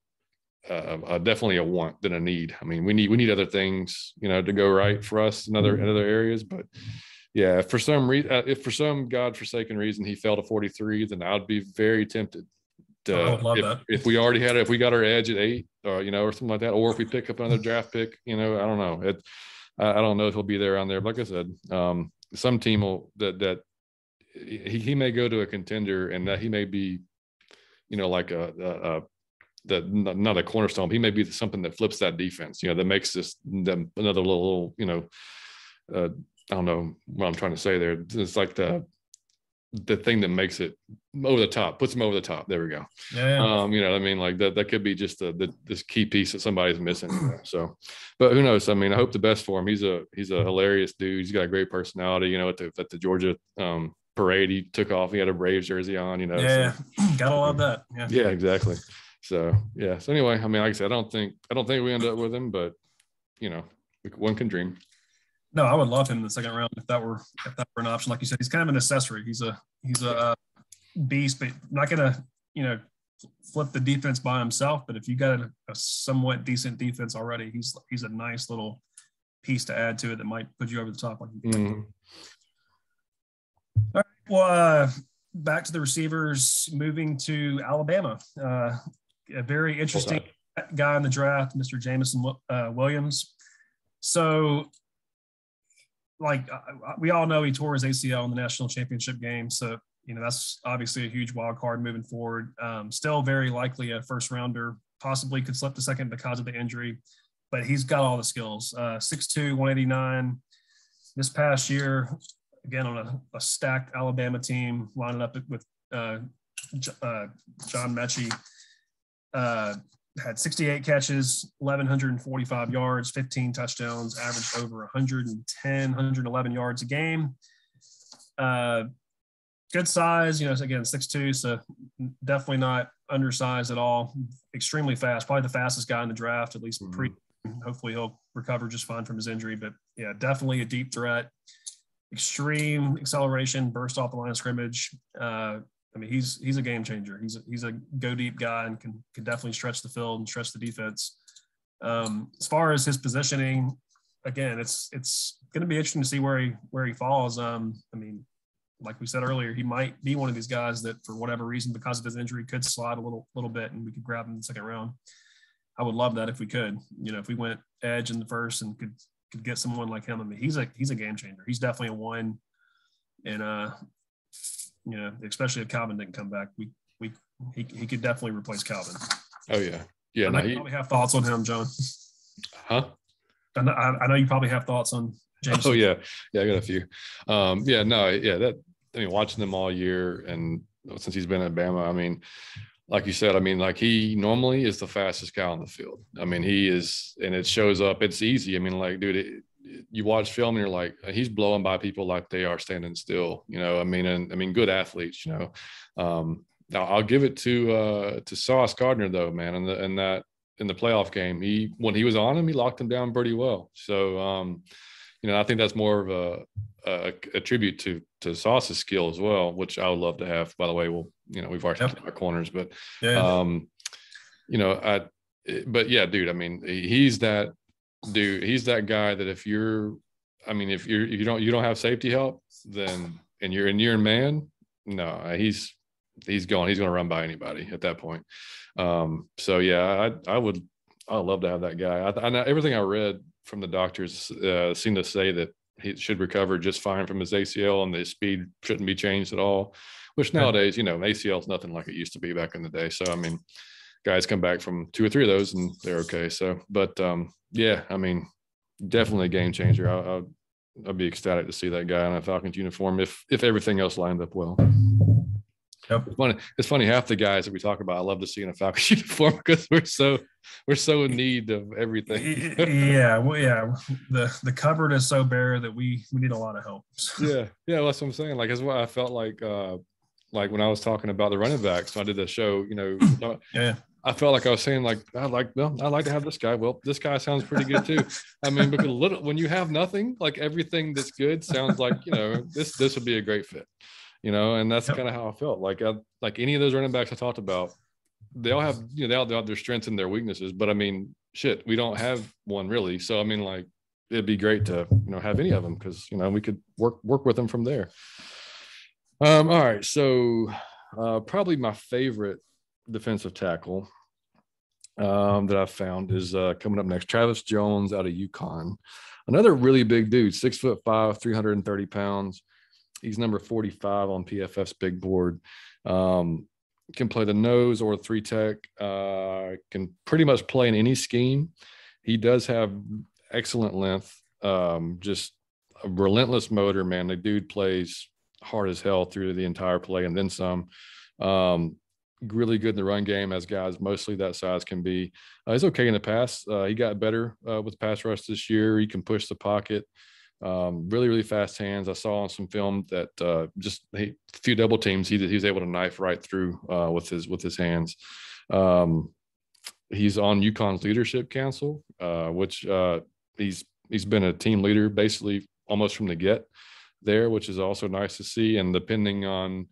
definitely a want than a need. I mean, we need other things, to go right for us in other areas. But yeah, if for some godforsaken reason he fell to 43, then I'd be very tempted. I would love that. If we already if we got our edge at 8, or something like that, or if we pick up another draft pick, I don't know. I don't know if he'll be there on there. But like I said, some team that he may go to a contender, and that he may be, like not a cornerstone. He may be something that flips that defense. That makes them another little. I don't know what I'm trying to say there. It's like the thing that makes it over the top, puts him over the top. There we go. Yeah. You know what I mean? Like that could be just this key piece that somebody's missing. So, but who knows? I mean, I hope the best for him. He's a hilarious dude. He's got a great personality. At the Georgia parade, he took off. He had a Braves jersey on. Yeah, so. Gotta love that. Yeah, exactly. So yeah. So anyway, I mean, like I said, I don't think we end up with him, but one can dream. No, I would love him in the second round if that were an option. Like you said, he's kind of an accessory. He's a beast, but not gonna flip the defense by himself. But if you got a somewhat decent defense already, he's a nice little piece to add to it that might put you over the top. All right. Well, back to the receivers. Moving to Alabama, a very interesting guy in the draft, Mr. Jameson Williams. So, like we all know, he tore his ACL in the national championship game. So, that's obviously a huge wild card moving forward. Still very likely a first rounder, possibly could slip to second because of the injury, but he's got all the skills. 6'2", 189. This past year, again, on a stacked Alabama team, lining up with John Metchi, had 68 catches, 1,145 yards, 15 touchdowns, averaged over 110, 111 yards a game. Good size, again, 6'2", so definitely not undersized at all. Extremely fast, probably the fastest guy in the draft, at least pre. Hopefully he'll recover just fine from his injury. But, yeah, definitely a deep threat. Extreme acceleration, burst off the line of scrimmage. I mean, he's a game changer. He's a go deep guy and can definitely stretch the field and stretch the defense. As far as his positioning, again, it's going to be interesting to see where he falls. I mean, like we said earlier, he might be one of these guys that, for whatever reason, because of his injury, could slide a little bit, and we could grab him in the second round. I would love that if we could. If we went edge in the first and could get someone like him. I mean, he's a game changer. He's definitely a one, and especially if Calvin didn't come back, he could definitely replace Calvin. Oh yeah, yeah. I probably have thoughts on him, John. Huh? I know you probably have thoughts on Jameson. Oh yeah, I got a few. Watching them all year and since he's been at Bama, I mean, like you said, I mean, like he normally is the fastest guy on the field. I mean, he is, and it shows up. It's easy. I mean, like, dude, you watch film and you're like, he's blowing by people like they are standing still. I mean, good athletes. Now I'll give it to Sauce Gardner though, man, in the playoff game, when he was on him, he locked him down pretty well. So, I think that's more of a tribute to Sauce's skill as well, which I would love to have. By the way, we've already talked about corners, but But yeah, dude, I mean, he's that dude. He's that guy that if you don't have safety help, then and you're in man, no, he's gone. He's going to run by anybody at that point. So yeah, I'd love to have that guy. I know everything I read from the doctors seem to say that he should recover just fine from his ACL and his speed shouldn't be changed at all, which nowadays, ACL is nothing like it used to be back in the day. So, I mean, guys come back from 2 or 3 of those and they're okay. So, but yeah, I mean, definitely a game changer. I'd be ecstatic to see that guy in a Falcons uniform if everything else lined up well. Yep. It's funny. Half the guys that we talk about, I love to see in a Falcons uniform because we're so in need of everything. Yeah, well, yeah. The cupboard is so bare that we need a lot of help. Yeah, that's what I'm saying. Like, that's what I felt like when I was talking about the running backs. When I did the show, yeah. I felt like I was saying, like, I'd like to have this guy. Well, this guy sounds pretty good too. I mean, because when you have nothing, like everything that's good sounds like, this would be a great fit, and that's kind of how I felt. Like any of those running backs I talked about, they all have, they all have their strengths and their weaknesses. But I mean, shit, we don't have one really. So I mean, like, it'd be great to have any of them because we could work with them from there. All right, so probably my favorite defensive tackle that I found is coming up next. Travis Jones out of UConn, another really big dude, 6'5", 330 pounds. He's number 45 on PFF's big board. Can play the nose or 3 tech. Can pretty much play in any scheme. He does have excellent length. Just a relentless motor, man. The dude plays hard as hell through the entire play and then some. Really good in the run game, as guys mostly that size can be. He's okay in the pass. He got better with pass rush this year. He can push the pocket. Really, really fast hands. I saw on some film that a few double teams, he was able to knife right through with his hands. He's on UConn's leadership council, which he's been a team leader basically almost from the get there, which is also nice to see. And depending on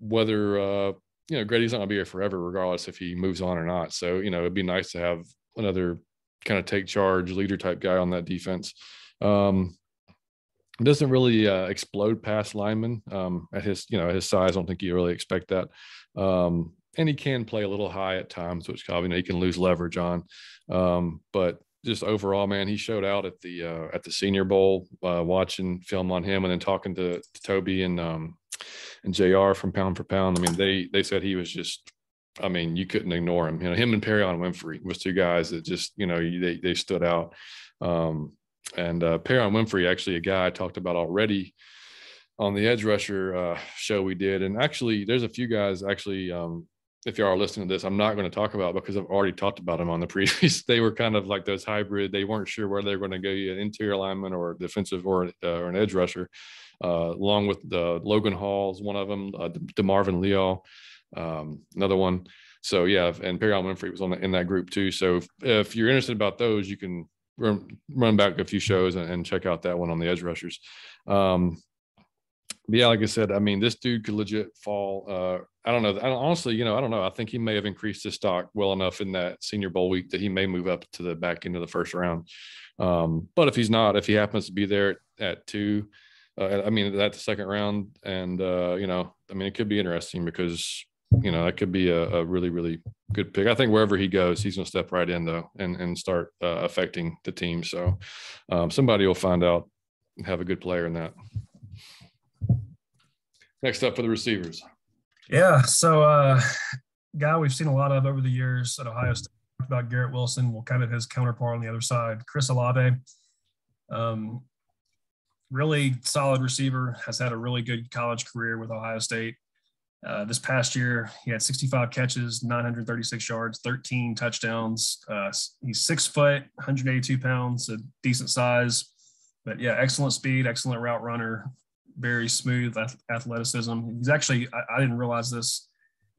whether Grady's not gonna be here forever, regardless if he moves on or not. So it'd be nice to have another kind of take charge leader type guy on that defense. Doesn't really explode past linemen at his size. I don't think you really expect that. And he can play a little high at times, which he can lose leverage on. But just overall, man, he showed out at the Senior Bowl, watching film on him and then talking to Toby and JR from Pound for Pound. I mean, they said he was just, I mean, you couldn't ignore him. Him and Perrion Winfrey was 2 guys that just, they stood out. And Perrion Winfrey, actually a guy I talked about already on the edge rusher show we did. And actually there's a few guys actually, if you are listening to this, I'm not going to talk about because I've already talked about them on the previous. They were kind of like those hybrid. They weren't sure where they were going to go, an interior lineman or a defensive or an edge rusher, along with Logan Hall's one of them, DeMarvin Leal, another one. So yeah, and Perrion Winfrey was in that group too. So if you're interested about those, you can run back a few shows and check out that one on the edge rushers. But yeah, like I said, I mean, this dude could legit fall. I don't know. Honestly, I don't know. I think he may have increased his stock well enough in that Senior Bowl week that he may move up to the back end of the first round. But if he's not, if he happens to be there at 2, that's the second round. And, it could be interesting because, that could be a really, really good pick. I think wherever he goes, he's going to step right in, though, and start affecting the team. So somebody will find out and have a good player in that. Next up for the receivers. Yeah, so guy we've seen a lot of over the years at Ohio State, about Garrett Wilson, well, kind of his counterpart on the other side, Chris Alabe. Really solid receiver, has had a really good college career with Ohio State. This past year, he had 65 catches, 936 yards, 13 touchdowns. He's 6 foot, 182 pounds, a decent size. But yeah, excellent speed, excellent route runner, very smooth athleticism. He's actually, I didn't realize this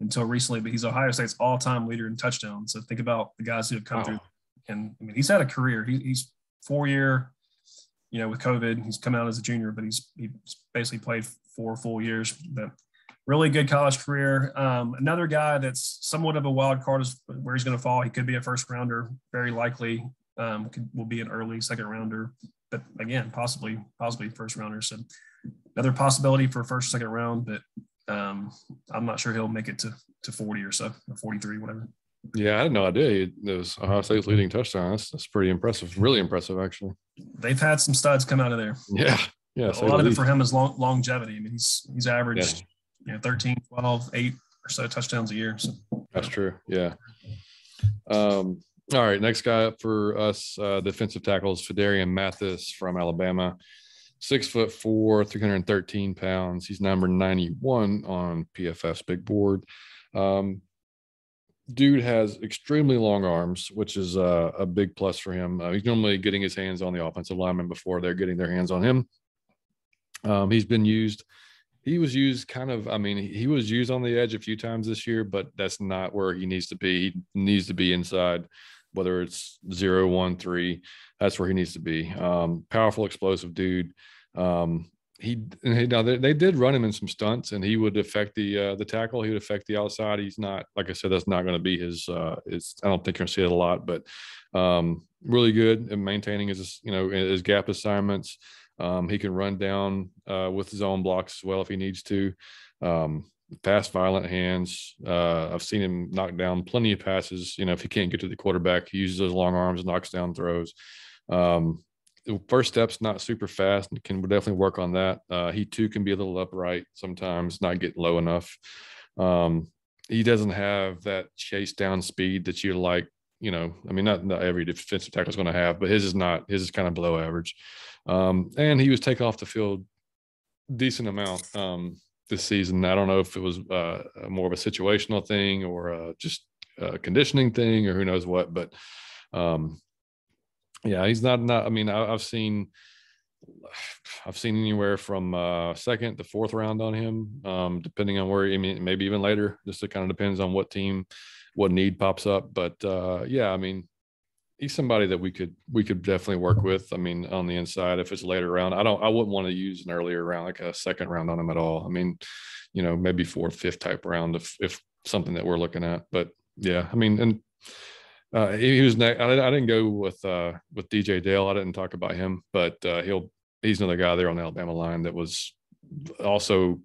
until recently, but he's Ohio State's all-time leader in touchdowns. So think about the guys who have come through. And I mean, he's had a career. He's 4-year, with COVID. He's come out as a junior, but he's basically played 4 full years. But really good college career. Another guy that's somewhat of a wild card is where he's going to fall. He could be a first rounder, very likely. Will be an early second rounder, but again, possibly first rounder. So another possibility for first, second round, but I'm not sure he'll make it to 40 or so, or 43, whatever. Yeah, I had no idea it was Ohio State's leading touchdown. That's pretty impressive. Really impressive, actually. They've had some studs come out of there. Yeah. Yeah. A lot of it for him is longevity. I mean, he's averaged 13, 12, 8 or so touchdowns a year. So that's true. Yeah. All right, next guy up for us, defensive tackles, Phidarian Mathis from Alabama, 6'4", 313 pounds. He's number 91 on PFF's big board. Dude has extremely long arms, which is a big plus for him. He's normally getting his hands on the offensive lineman before they're getting their hands on him. He's been used. He was used he was used on the edge a few times this year, but that's not where he needs to be. He needs to be inside, whether it's 0, 1, 3. That's where he needs to be. Powerful, explosive dude. They did run him in some stunts, and he would affect the tackle. He would affect the outside. He's not, like I said, that's not going to be his. I don't think you're going to see it a lot, but really good at maintaining his gap assignments. He can run down with his own blocks as well if he needs to. Fast, violent hands. I've seen him knock down plenty of passes. If he can't get to the quarterback, he uses those long arms and knocks down throws. First step's not super fast, and can definitely work on that. He too can be a little upright sometimes, not get low enough. He doesn't have that chase down speed that you like. Not every defensive tackle is going to have, but his is not. His is kind of below average. And he was taken off the field decent amount this season. I don't know if it was more of a situational thing or just a conditioning thing or who knows what, but yeah, he's not. I've seen anywhere from second to fourth round on him, depending on where. Maybe even later. Just it kind of depends on what team, what need pops up. But he's somebody that we could definitely work with. On the inside, if it's later round, I wouldn't want to use an earlier round, like a second round on him at all. Maybe fourth, fifth type round if something that we're looking at. But yeah, he was next. I didn't go with DJ Dale. I didn't talk about him, but he's another guy there on the Alabama line that was also.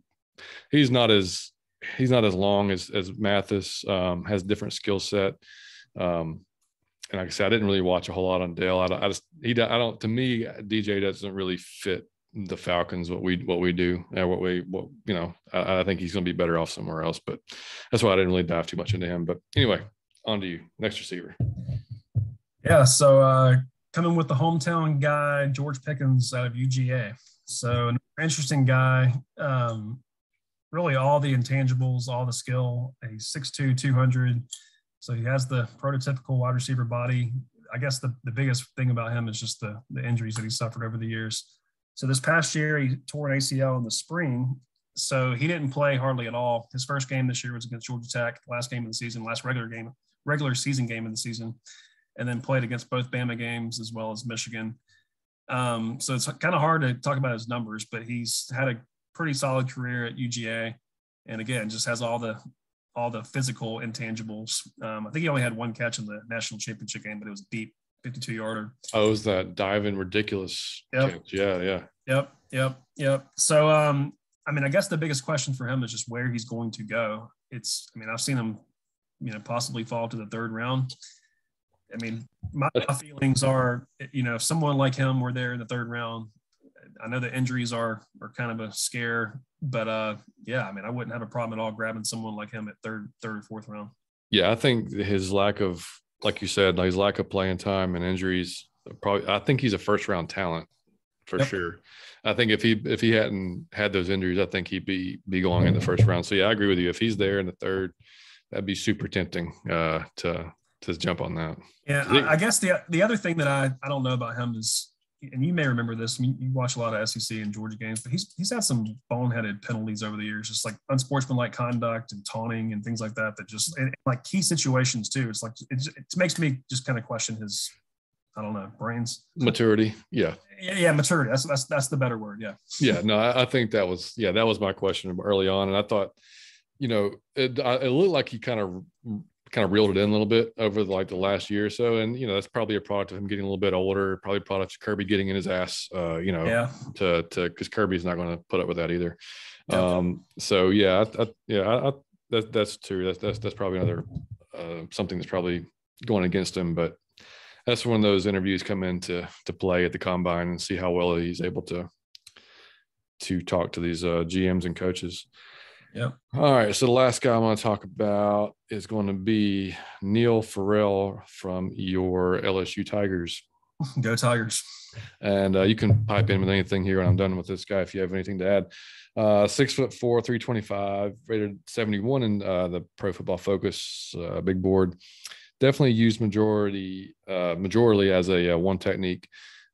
He's not as long as Mathis. Has a different skill set. And like I said, I didn't really watch a whole lot on Dale. To me, DJ doesn't really fit the Falcons, what we do, and I think he's going to be better off somewhere else. But that's why I didn't really dive too much into him. But anyway. On to you. Next receiver. Yeah, so coming with the hometown guy, George Pickens out of UGA. So an interesting guy. Really all the intangibles, all the skill. He's 6'2", 200. So he has the prototypical wide receiver body. I guess the biggest thing about him is just the injuries that he suffered over the years. So this past year, he tore an ACL in the spring. So he didn't play hardly at all. His first game this year was against Georgia Tech, last game of the season, last regular season game of the season, and then played against both Bama games as well as Michigan. So it's kind of hard to talk about his numbers, but he's had a pretty solid career at UGA. And again, just has all the physical intangibles. I think he only had one catch in the national championship game, but it was a deep 52-yarder. Oh, it was that diving ridiculous catch. Yeah. Yep. So, I guess the biggest question for him is just where he's going to go. I've seen him, possibly fall to the third round. My feelings are, if someone like him were there in the third round, I know the injuries are kind of a scare, but I wouldn't have a problem at all grabbing someone like him at third or fourth round. Yeah, I think his lack of, like you said, his lack of playing time and injuries, I think he's a first round talent for sure. I think if he hadn't had those injuries, I think he'd be going in the first round. So yeah, I agree with you. If he's there in the third, that'd be super tempting to jump on that. Yeah, I guess the other thing that I don't know about him is, and you may remember this, you watch a lot of SEC and Georgia games, but he's had some boneheaded penalties over the years, just like unsportsmanlike conduct and taunting and things like that just and like key situations too. It's like it makes me just kind of question his I don't know, brains. Maturity. Yeah. Yeah, maturity. That's the better word. Yeah. Yeah. No, I think that was my question early on. And I thought, it looked like he kind of reeled it in a little bit over the last year or so. And, that's probably a product of him getting a little bit older, probably a product of Kirby getting in his ass, because Kirby's not going to put up with that either. Yep. So yeah, that's true. That's probably another something that's probably going against him, but that's when those interviews come into play at the combine and see how well he's able to talk to these GMs and coaches. Yeah. All right. So the last guy I want to talk about is going to be Neil Farrell from your LSU Tigers. Go Tigers. And you can pipe in with anything here when I'm done with this guy if you have anything to add. 6'4", 325, rated 71 in the Pro Football Focus big board. Definitely used majorly as a one technique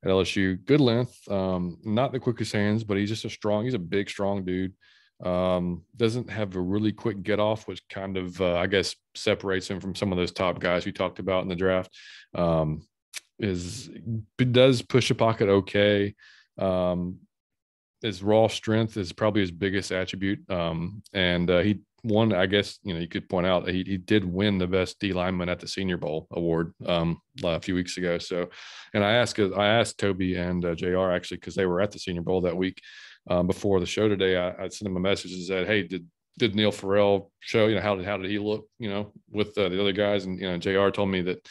at LSU. Good length, not the quickest hands, but he's a big, strong dude. Doesn't have a really quick get off, which kind of, I guess, separates him from some of those top guys we talked about in the draft. Does push the pocket okay. His raw strength is probably his biggest attribute. And he won, I guess, you could point out that he did win the best D lineman at the Senior Bowl award a few weeks ago. So, and I asked Toby and JR actually, because they were at the Senior Bowl that week before the show today. I sent him a message and said, hey, did Neil Farrell show, how did he look, with the other guys? And, JR told me that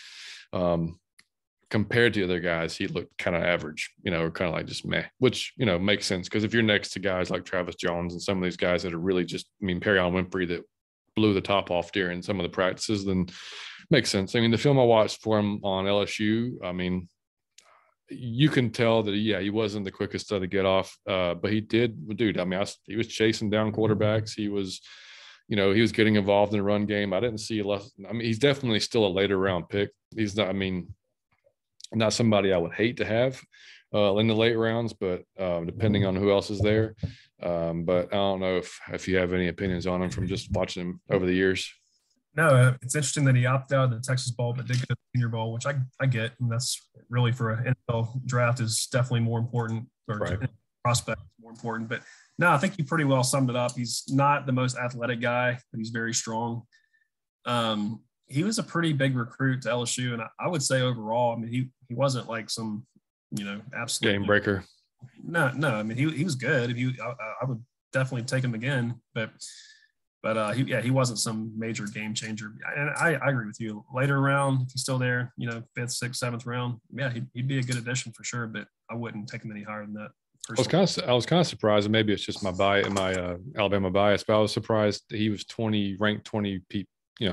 compared to the other guys, he looked kind of average, or kind of like just meh, which, makes sense. Because if you're next to guys like Travis Jones and some of these guys that are really Perion Winfrey that blew the top off during some of the practices, then makes sense. I mean, the film I watched for him on LSU, you can tell that, he wasn't the quickest to get off, but he did, dude. He was chasing down quarterbacks. He was, he was getting involved in the run game. I didn't see he's definitely still a later round pick. He's not, not somebody I would hate to have in the late rounds, but depending on who else is there. But I don't know if you have any opinions on him from just watching him over the years. No, it's interesting that he opted out of the Texas Bowl, but did get the Senior Bowl, which I get. And that's really, for an NFL draft, is definitely more important, or right. Prospect is more important. But no, I think you pretty well summed it up. He's not the most athletic guy, but he's very strong. He was a pretty big recruit to LSU, and I would say overall, he wasn't like some, absolute game breaker. No. He was good. I would definitely take him again, but he wasn't some major game changer. And I agree with you. Later round, if he's still there, 5th, 6th, 7th round, yeah, he'd be a good addition for sure. But I wouldn't take him any higher than that. I was kind of surprised, and maybe it's just my Alabama bias, but I was surprised that he was ranked 20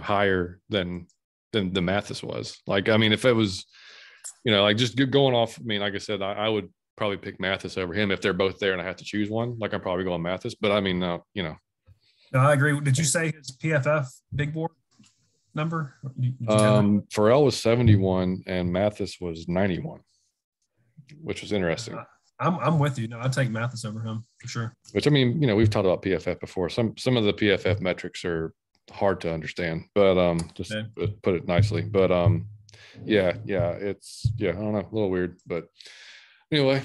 higher than the Mathis was. If it was, just going off, like I said, I would probably pick Mathis over him if they're both there and I have to choose one. I'm probably going Mathis, but no. No, I agree. Did you say his PFF big board number? Farrell was 71 and Mathis was 91, which was interesting. I'm with you. No, I'd take Mathis over him for sure. Which, we've talked about PFF before. Some of the PFF metrics are hard to understand, but put it nicely. But it's I don't know, a little weird, but anyway,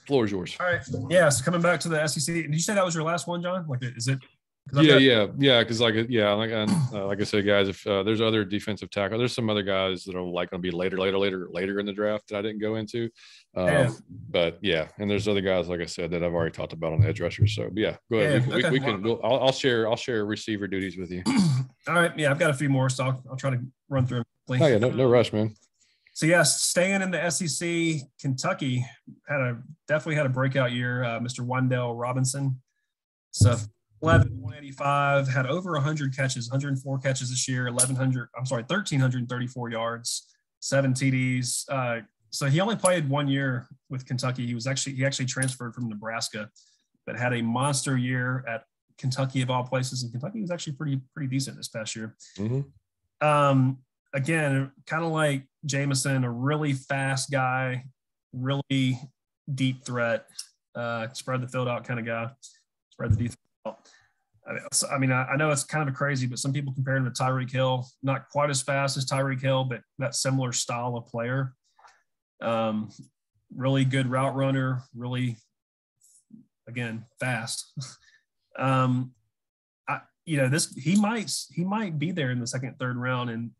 floor is yours. All right. Yeah. So coming back to the SEC, did you say that was your last one, John? Is it? Yeah. Because like I said, guys, if there's other defensive tackle, there's some other guys that are going to be later in the draft that I didn't go into. But yeah, and there's other guys, like I said, that I've already talked about on the edge rushers. So yeah, go ahead. We can. I'll share receiver duties with you. All right. Yeah, I've got a few more, so I'll try to run through them. Oh yeah, no rush, man. So yes, staying in the SEC, Kentucky definitely had a breakout year. Mr. Wandale Robinson, so 185, had over 100 catches, 104 catches this year, 1,334 yards, 7 TDs. So he only played 1 year with Kentucky. He actually transferred from Nebraska, but had a monster year at Kentucky of all places. And Kentucky was actually pretty decent this past year. Mm-hmm. Again, kind of like Jameson, a really fast guy, really deep threat, spread the field out kind of guy, spread the defense out. I know it's kind of crazy, but some people compare him to Tyreek Hill. Not quite as fast as Tyreek Hill, but that similar style of player. Really good route runner, really, again, fast. He might be there in the second, third round. And,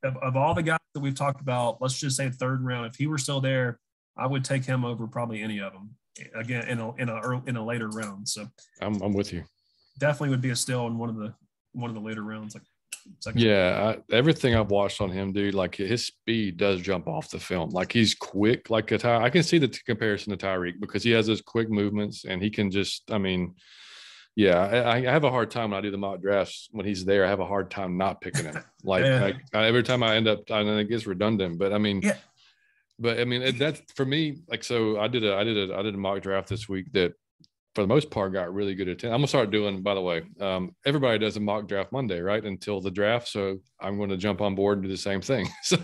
of all the guys that we've talked about, let's just say third round, if he were still there, I would take him over probably any of them again in a later round. So I'm with you. Definitely would be a steal in one of the later rounds. Everything I've watched on him, dude, like his speed does jump off the film. Like he's quick, like I can see the comparison to Tyreek because he has those quick movements and he can just, I have a hard time when I do the mock drafts when he's there. I have a hard time not picking him. Every time I end up, and it gets redundant, but that's for me. Like, so I did a mock draft this week that for the most part got really good attention. I'm gonna start doing, by the way, everybody does a mock draft Monday, right? Until the draft. So I'm going to jump on board and do the same thing. So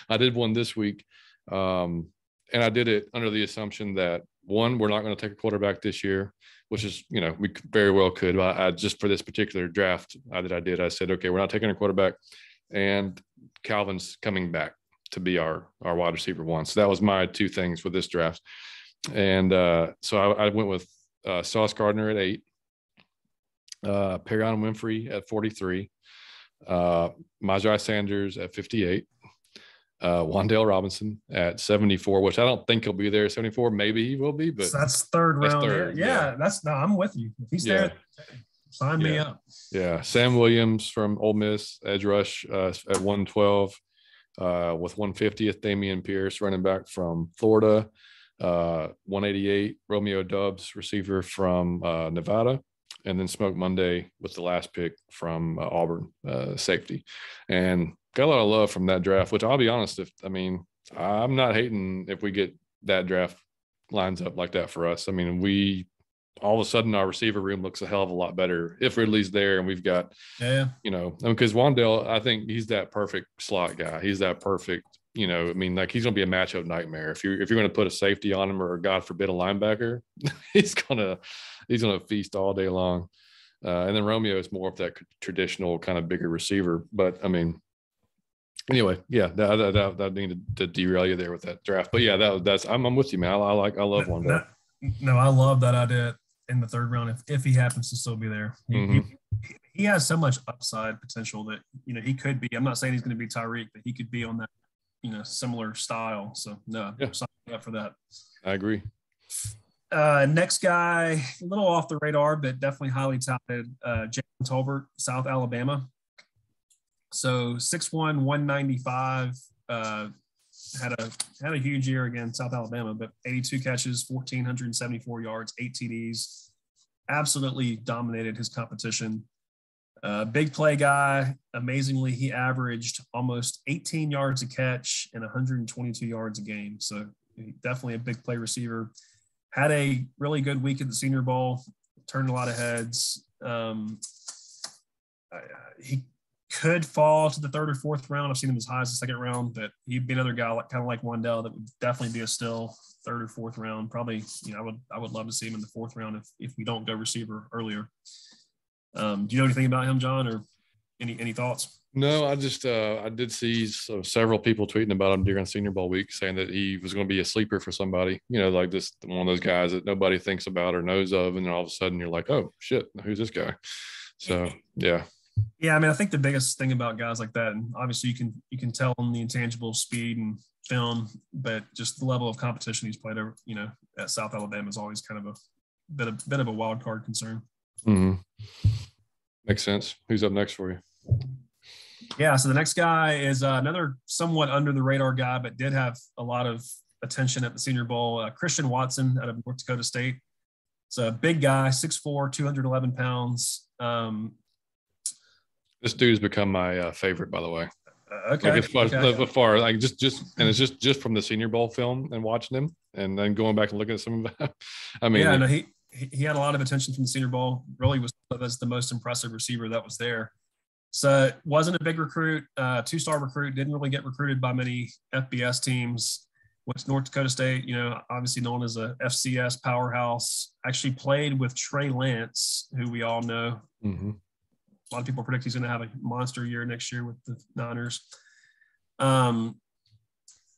I did one this week. And I did it under the assumption that one, we're not going to take a quarterback this year, which is, we very well could. I just for this particular draft I said, okay, we're not taking a quarterback, and Calvin's coming back to be our wide receiver one. So that was my two things with this draft. And so I went with Sauce Gardner at 8, Perion Winfrey at 43, Majai Sanders at 58, Wan'Dale Robinson at 74, which I don't think he'll be there at 74. Maybe he will be, but so that's third round. Yeah, I'm with you. If he's there, sign me up. Yeah, Sam Williams from Ole Miss, edge rush at 112, with 150th Damian Pierce, running back from Florida. 188 Romeo Doubs, receiver from Nevada, and then Smoke Monday with the last pick from Auburn, safety. And got a lot of love from that draft, which I'll be honest, I'm not hating if we get that draft lines up like that for us. We all of a sudden our receiver room looks a hell of a lot better if Ridley's there, and we've got because Wan'Dale, I think he's that perfect slot guy. He's that perfect. He's going to be a matchup nightmare. If you're going to put a safety on him, or God forbid a linebacker, he's going to feast all day long. And then Romeo is more of that traditional kind of bigger receiver. But anyway, that needed to derail you there with that draft. But I'm with you, man. I love Wan'Dale. No, I love that idea in the third round if he happens to still be there. He has so much upside potential that he could be. I'm not saying he's going to be Tyreek, but he could be on that similar style. So I'm signing up for that. I agree. Next guy, a little off the radar, but definitely highly touted, Jalen Tolbert, South Alabama. So 6'1", 195, had a huge year against South Alabama, but 82 catches, 1,474 yards, 8 TDs, absolutely dominated his competition. Big play guy. Amazingly, he averaged almost 18 yards a catch and 122 yards a game. So definitely a big play receiver. Had a really good week at the Senior Bowl. Turned a lot of heads. He could fall to the third or fourth round. I've seen him as high as the second round, but he'd be another guy kind of like Wan'Dale that would definitely be a still third or fourth round. Probably, I would love to see him in the fourth round if we don't go receiver earlier. Do you know anything about him, John, or any thoughts? No, I just I did see several people tweeting about him during Senior Bowl week, saying that he was going to be a sleeper for somebody. Like this one of those guys that nobody thinks about or knows of, and then all of a sudden you're like, oh shit, who's this guy? So yeah. Yeah, I think the biggest thing about guys like that, and obviously you can tell on the intangible speed and film, but just the level of competition he's played over, at South Alabama is always kind of a bit of a wild card concern. Mm-hmm. Makes sense. Who's up next for you? Yeah, so the next guy is another somewhat under the radar guy, but did have a lot of attention at the Senior Bowl. Christian Watson out of North Dakota State. It's a big guy, 6'4", 211 pounds. This dude's become my favorite, by the way. Okay. As far like just and it's just from the Senior Bowl film and watching him, and then going back and looking at some of that. He had a lot of attention from the Senior Bowl. Really was the most impressive receiver that was there. So wasn't a big recruit, 2-star recruit. Didn't really get recruited by many FBS teams. Went to North Dakota State. Obviously known as a FCS powerhouse. Actually played with Trey Lance, who we all know. Mm-hmm. A lot of people predict he's going to have a monster year next year with the Niners.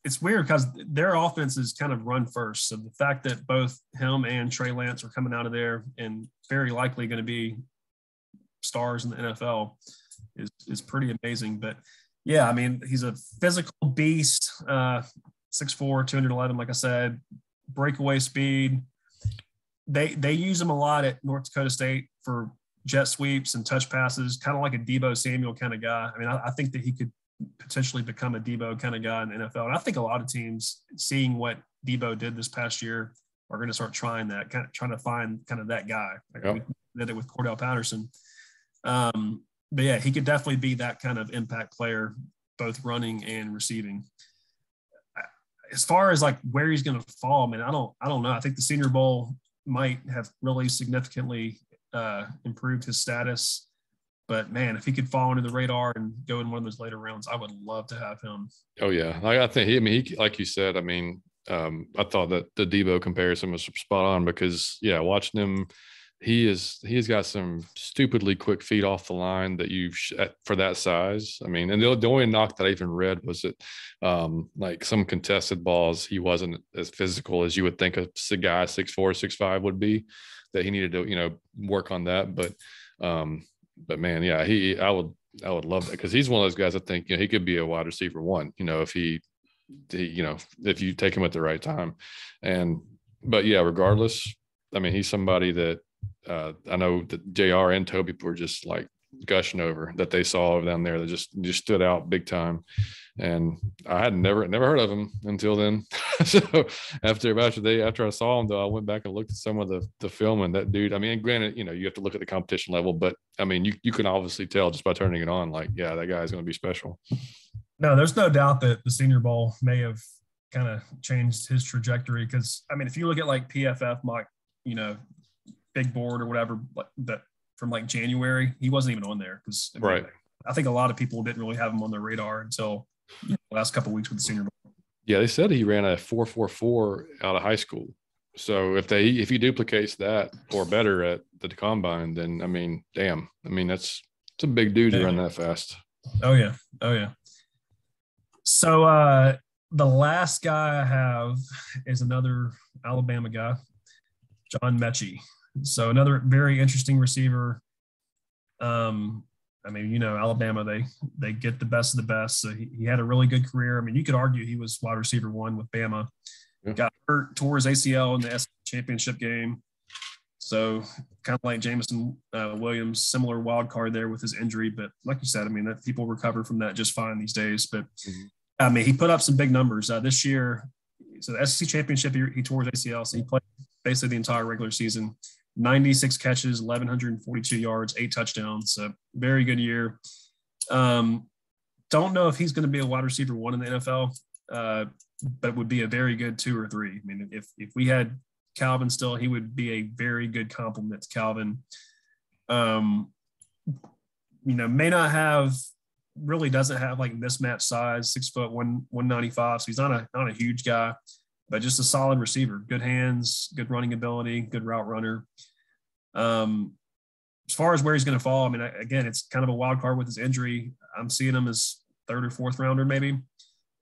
it's weird because their offense is kind of run first. So the fact that both him and Trey Lance are coming out of there and very likely going to be stars in the NFL is pretty amazing. But yeah, I mean, he's a physical beast, 6'4", 211, like I said, breakaway speed. They use him a lot at North Dakota State for jet sweeps and touch passes, kind of like a Deebo Samuel kind of guy. I mean, I think that he could potentially become a Deebo kind of guy in the NFL. And I think a lot of teams, seeing what Deebo did this past year, are going to start trying that, kind of trying to find kind of that guy. Like we did it with Cordell Patterson. But yeah, he could definitely be that kind of impact player, both running and receiving. As far as like where he's going to fall, man, I don't know. I think the Senior Bowl might have really significantly improved his status. But man, if he could fall under the radar and go in one of those later rounds, I would love to have him. Oh yeah, I think he like you said. I mean, I thought that the Deebo comparison was spot on because watching him, he's got some stupidly quick feet off the line that for that size. I mean, and the only knock that I even read was that like some contested balls, he wasn't as physical as you would think a guy 6'4", 6'5" would be. That he needed to work on that, but man, yeah, I would love that because he's one of those guys I think he could be a wide receiver one, if if you take him at the right time. But yeah, regardless, I mean, he's somebody that I know that JR and Toby were just like gushing over that they saw down there that just stood out big time. And I had never heard of him until then. So after I saw him, though, I went back and looked at some of the film, and that dude, I mean, granted, you have to look at the competition level, but I mean, you can obviously tell just by turning it on, like, yeah, that guy's going to be special. No, there's no doubt that the Senior Bowl may have kind of changed his trajectory. Cause I mean, if you look at like PFF mock, big board or whatever, that from like January, he wasn't even on there. Cause right. I think a lot of people didn't really have him on their radar until the last couple of weeks with the Senior Bowl. Yeah, they said he ran a 4.44 out of high school. So if he duplicates that or better at the combine, then I mean, damn. I mean, it's a big dude to run that fast. Oh yeah. So the last guy I have is another Alabama guy, John Metchi. So another very interesting receiver. I mean, Alabama, they get the best of the best. So he had a really good career. I mean, you could argue he was wide receiver one with Bama. Yeah. Got hurt, tore his ACL in the SEC championship game. So kind of like Jameson Williams, similar wild card there with his injury. But like you said, I mean, that people recover from that just fine these days. But I mean, he put up some big numbers this year. So the SEC championship, he tore his ACL. So he played basically the entire regular season. 96 catches, 1,142 yards, 8 touchdowns. So very good year. Don't know if he's going to be a wide receiver one in the NFL, but would be a very good 2 or 3. I mean, if we had Calvin still, he would be a very good complement to Calvin. Doesn't have like mismatched size, 6 foot, 195. So he's not a huge guy, but just a solid receiver, good hands, good running ability, good route runner. As far as where he's going to fall, I mean, again, it's kind of a wild card with his injury. I'm seeing him as 3rd or 4th rounder maybe,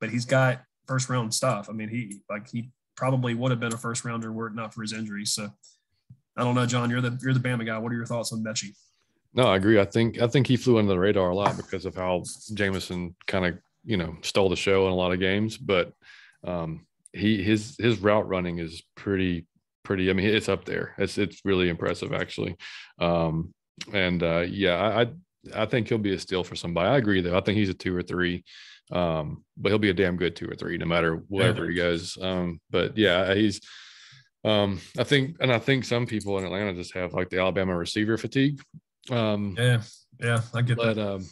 but he's got first round stuff. I mean, he probably would have been a first rounder were it not for his injury. So I don't know, John, you're the Bama guy. What are your thoughts on Metchi? No, I agree. I think he flew under the radar a lot because of how Jameson kind of, stole the show in a lot of games, but his route running is pretty. I mean, it's up there. It's really impressive, actually. I think he'll be a steal for somebody. I agree, though. I think he's a 2 or 3, but he'll be a damn good 2 or 3, no matter wherever he goes. But yeah, he's. I think some people in Atlanta just have like the Alabama receiver fatigue. I get that.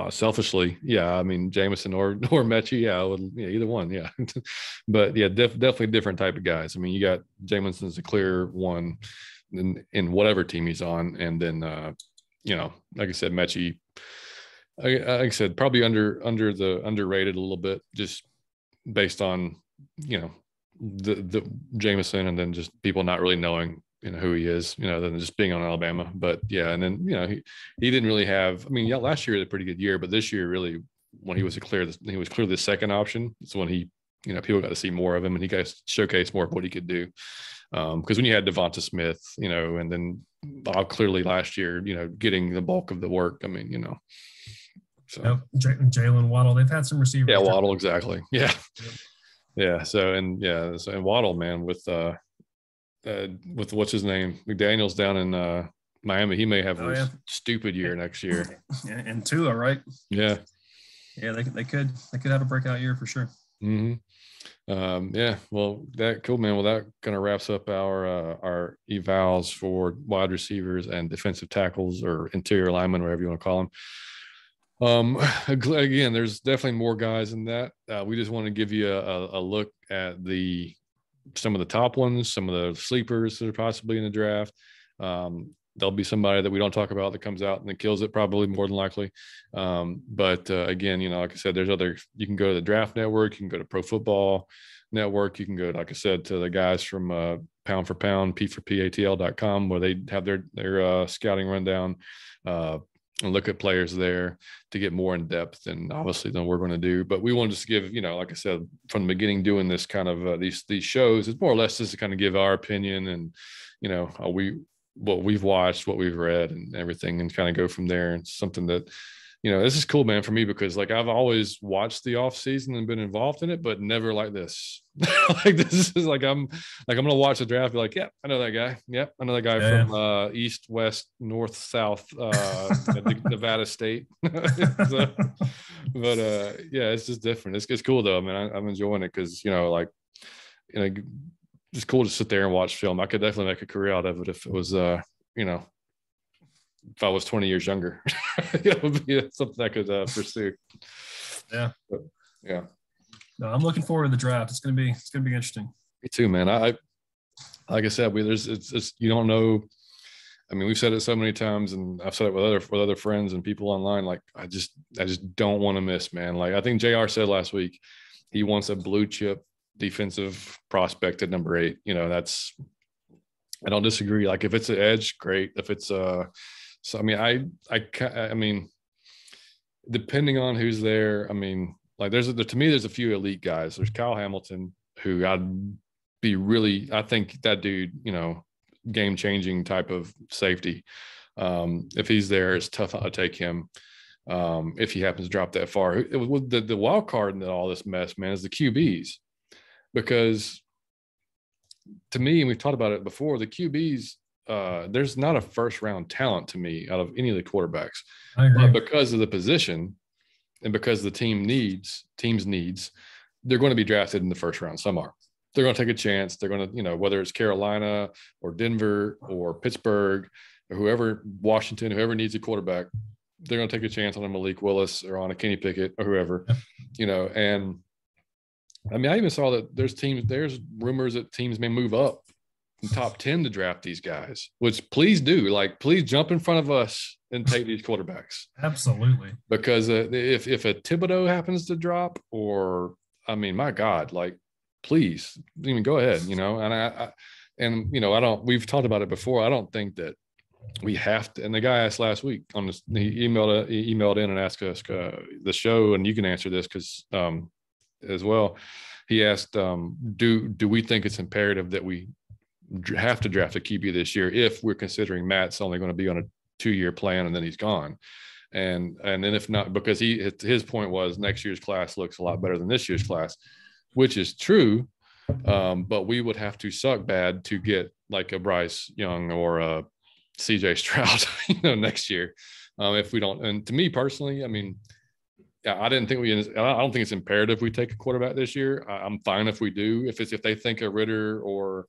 Selfishly, I mean, Jameson or Metchi, either one, but definitely different type of guys. I mean, you got Jameson's a clear one in whatever team he's on, and then like I said, Metchi, like I said, probably underrated a little bit, just based on the Jameson, and then just people not really knowing who he is, than just being on Alabama. But yeah, and then he didn't really have. I mean, yeah, last year was a pretty good year, but this year really, when he was clearly the second option. It's when he, people got to see more of him, and he got to showcase more of what he could do. Because when you had Devonta Smith, and then clearly last year, getting the bulk of the work. I mean, So Jalen Waddle, they've had some receivers. Yeah, Waddle, exactly. Yeah, yeah. So and Waddle, man, with what's his name, McDaniel's down in Miami, he may have a stupid year next year. And Tua, right? Yeah, yeah. They could have a breakout year for sure. Mm-hmm. Yeah, well, cool, man. Well, that kind of wraps up our evals for wide receivers and defensive tackles or interior linemen, whatever you want to call them. Again, there's definitely more guys in that. We just want to give you a look at some of the top ones, some of the sleepers that are possibly in the draft. There'll be somebody that we don't talk about that comes out and that kills it, probably more than likely. But again, like I said, you can go to the Draft Network, you can go to Pro Football Network, you can go, like I said, to the guys from Pound for Pound, P4PATL.com, where they have their scouting rundown, and look at players there to get more in depth and obviously than we're going to do. But we want to just give, like I said, from the beginning, doing this kind of these shows, it's more or less just to kind of give our opinion and, what we've watched, what we've read and everything, and kind of go from there. And something that, this is cool, man, for me, because like I've always watched the off season and been involved in it, but never like this. Like this is like I'm going to watch the draft, be like, yeah, I know that guy. Yep, I know that guy from east, west, north, south, Nevada State. So, but yeah, it's just different. It's cool though. I mean, I'm enjoying it because it's cool to sit there and watch film. I could definitely make a career out of it if it was, if I was 20 years younger. It would be something I could pursue. Yeah. But, yeah. No, I'm looking forward to the draft. It's gonna be interesting. Me too, man. I like I said, it's you don't know. I mean, we've said it so many times, and I've said it with other friends and people online. Like, I just don't want to miss, man. Like I think JR said last week, he wants a blue chip defensive prospect at number 8. I don't disagree. Like if it's an edge, great. If it's so I mean, depending on who's there, I mean, like to me there's a few elite guys. There's Kyle Hamilton, who I think that dude, game changing type of safety. If he's there, it's tough to take him. If he happens to drop that far, the wild card in all this mess, man, is the QBs. Because to me, and we've talked about it before, the QBs, there's not a first round talent to me out of any of the quarterbacks. I agree. But because of the position and because the team's needs, they're going to be drafted in the first round. Some are. They're going to take a chance. They're going to, whether it's Carolina or Denver or Pittsburgh or whoever, Washington, whoever needs a quarterback, they're going to take a chance on a Malik Willis or on a Kenny Pickett or whoever, and I mean, I even saw that there's rumors that teams may move up in top 10 to draft these guys, which please do. Like, please jump in front of us and take these quarterbacks. Absolutely. Because if a Thibodeau happens to drop, or, I mean, my God, like, please, even go ahead, we've talked about it before. I don't think that we have to, and the guy asked last week on this, he emailed in and asked us the show, and you can answer this because, as well, he asked, do we think it's imperative that we have to draft a QB this year if we're considering Matt's only going to be on a 2-year plan and then he's gone, and then if not, because his point was next year's class looks a lot better than this year's class, which is true, but we would have to suck bad to get like a Bryce Young or a CJ Stroud next year, if we don't. And to me personally, I mean, I don't think it's imperative we take a quarterback this year. I'm fine if we do. If they think a Ritter or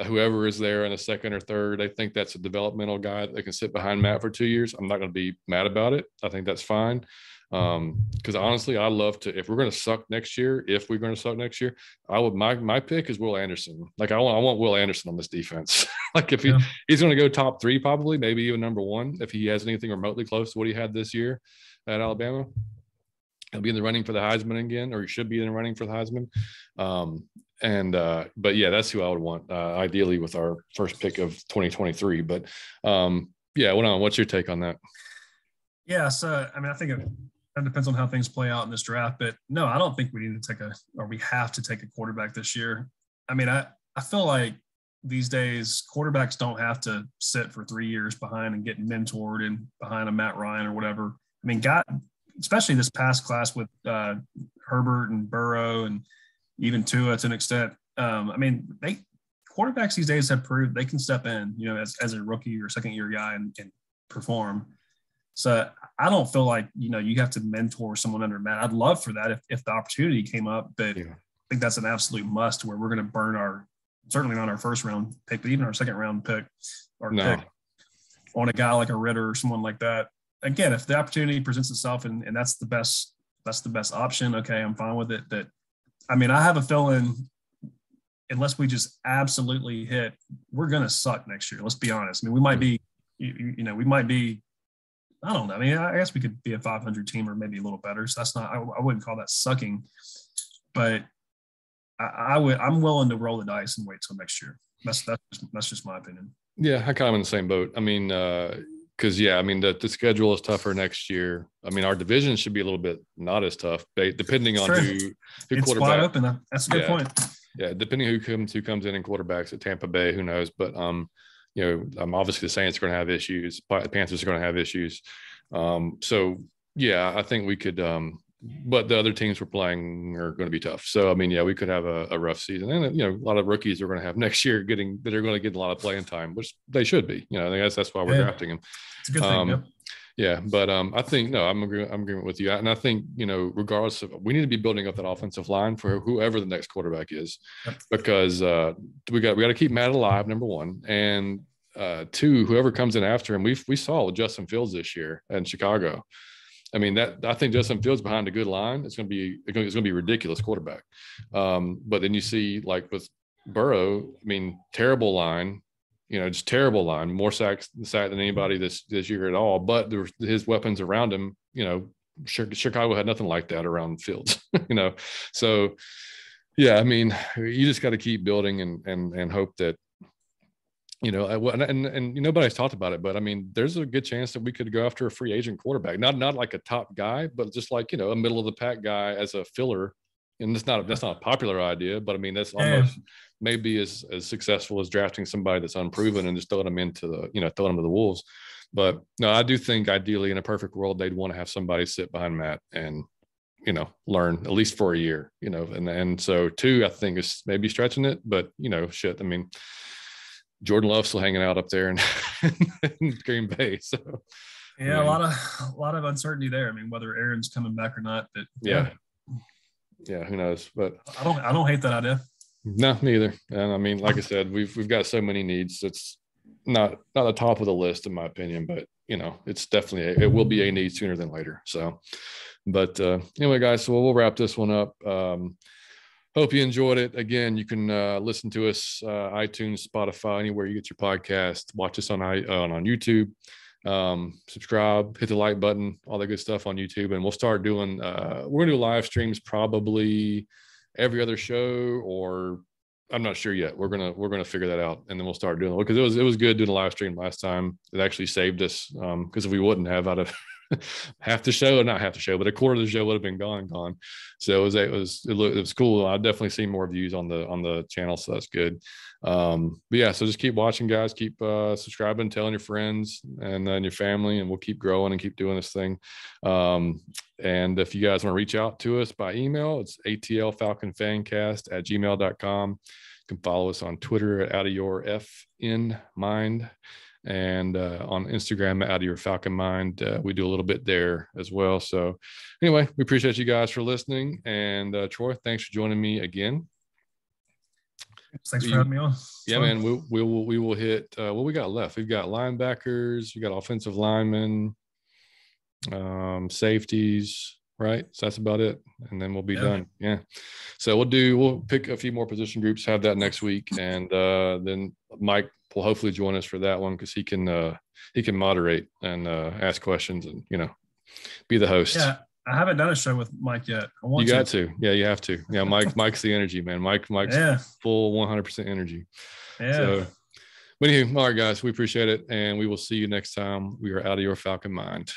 whoever is there in a second or third, they think that's a developmental guy that can sit behind Matt for 2 years, I'm not going to be mad about it. I think that's fine. Because honestly, I love to. If we're going to suck next year, my pick is Will Anderson. Like I want Will Anderson on this defense. Like if he's going to go top 3, probably, maybe even number 1, if he has anything remotely close to what he had this year at Alabama. he'll be in the running for the Heisman again, or he should be in the running for the Heisman. But yeah, that's who I would want, ideally with our first pick of 2023. But yeah, what's your take on that? Yeah, so I mean, I think that depends on how things play out in this draft. But no, I don't think we need to we have to take a quarterback this year. I mean, I feel like these days quarterbacks don't have to sit for 3 years behind and get mentored and behind a Matt Ryan or whatever. I mean, especially this past class with Herbert and Burrow and even Tua to an extent. I mean, quarterbacks these days have proved they can step in, as a rookie or second-year guy and perform. So I don't feel like, you have to mentor someone under Matt. I'd love for that if the opportunity came up, but I think that's an absolute must where we're going to burn certainly not our first round pick, but even our second round pick pick on a guy like a Ritter or someone like that. Again, if the opportunity presents itself and that's the best option, okay, I'm fine with it. But I mean, I have a feeling unless we just absolutely hit, we're going to suck next year. Let's be honest. I mean, we might be, I don't know. I mean, I guess we could be a 500 team or maybe a little better. So that's not, I wouldn't call that sucking, but I'm willing to roll the dice and wait till next year. That's just my opinion. Yeah. I kind of in the same boat. I mean, because the schedule is tougher next year. I mean, our division should be a little bit not as tough, depending on who it's quarterback. Wide open. That's a good point. Yeah, depending who comes in quarterbacks at Tampa Bay, who knows? But obviously the Saints are going to have issues. The Panthers are going to have issues. So yeah, I think we could. But the other teams we're playing are going to be tough. So I mean, yeah, we could have a rough season, and a lot of rookies are going to have next year that are going to get a lot of playing time, which they should be. I think that's why we're drafting them. It's a good thing. Yep. Yeah, but I think I'm agreeing with you, and I think regardless of, we need to be building up that offensive line for whoever the next quarterback is, because we got to keep Matt alive, number one, and two, whoever comes in after him. We saw with Justin Fields this year in Chicago. I mean, I think Justin Fields behind a good line, it's going to be a ridiculous quarterback. But then you see, like with Burrow, I mean, terrible line. Just terrible line, more sacks than anybody this year at all. But his weapons around him, Chicago had nothing like that around Fields, So, yeah, I mean, you just got to keep building and hope that, and nobody's talked about it, but I mean, there's a good chance that we could go after a free agent quarterback, not like a top guy, but just like, a middle of the pack guy as a filler. And that's not a popular idea, but I mean, that's almost maybe as successful as drafting somebody that's unproven and just throwing them into throwing them to the wolves. But no, I do think ideally in a perfect world, they'd want to have somebody sit behind Matt and, learn at least for a year, and so 2, I think is maybe stretching it, but I mean, Jordan Love's still hanging out up there in Green Bay. So yeah, a lot of uncertainty there. I mean, whether Aaron's coming back or not, but yeah, who knows? But I don't hate that idea. No, neither. And I mean, like I said, we've got so many needs. It's not the top of the list in my opinion, but it's definitely it will be a need sooner than later. So, but anyway, guys, so we'll wrap this one up. Hope you enjoyed it. Again, you can listen to us iTunes, Spotify, anywhere you get your podcast. Watch us on YouTube. Subscribe, hit the like button, all that good stuff on YouTube, and we'll start doing. We're gonna do live streams probably every other show, or I'm not sure yet. We're gonna figure that out, and then we'll start doing it, because it was good doing a live stream last time. It actually saved us, because if we wouldn't have, out of half the show, not half the show, but a quarter of the show would have been gone. So it was cool. I've definitely seen more views on the channel, so that's good. But yeah, so just keep watching, guys. Keep subscribing, telling your friends and then your family, and we'll keep growing and keep doing this thing. And if you guys want to reach out to us by email, it's atlfalconfancast@gmail.com. You can follow us on Twitter at @OutOfYourFNMind. And on Instagram, Out of Your Falcon Mind, we do a little bit there as well. So anyway, we appreciate you guys for listening. And Troy, thanks for joining me again. Thanks for having me on. Yeah, man, we will hit what we got left. We've got linebackers, we got offensive linemen, safeties, right? So that's about it. And then we'll be done. Yeah. So we'll pick a few more position groups, have that next week. And then Mike will hopefully join us for that one, because he can moderate and ask questions and be the host. Yeah, I haven't done a show with Mike yet. I want you got to. Yeah, you have to. Yeah, Mike's the energy, man. Mike's full 100% energy. Yeah. So, but anyway, all right, guys, we appreciate it, and we will see you next time. We are out of your Falcon mind.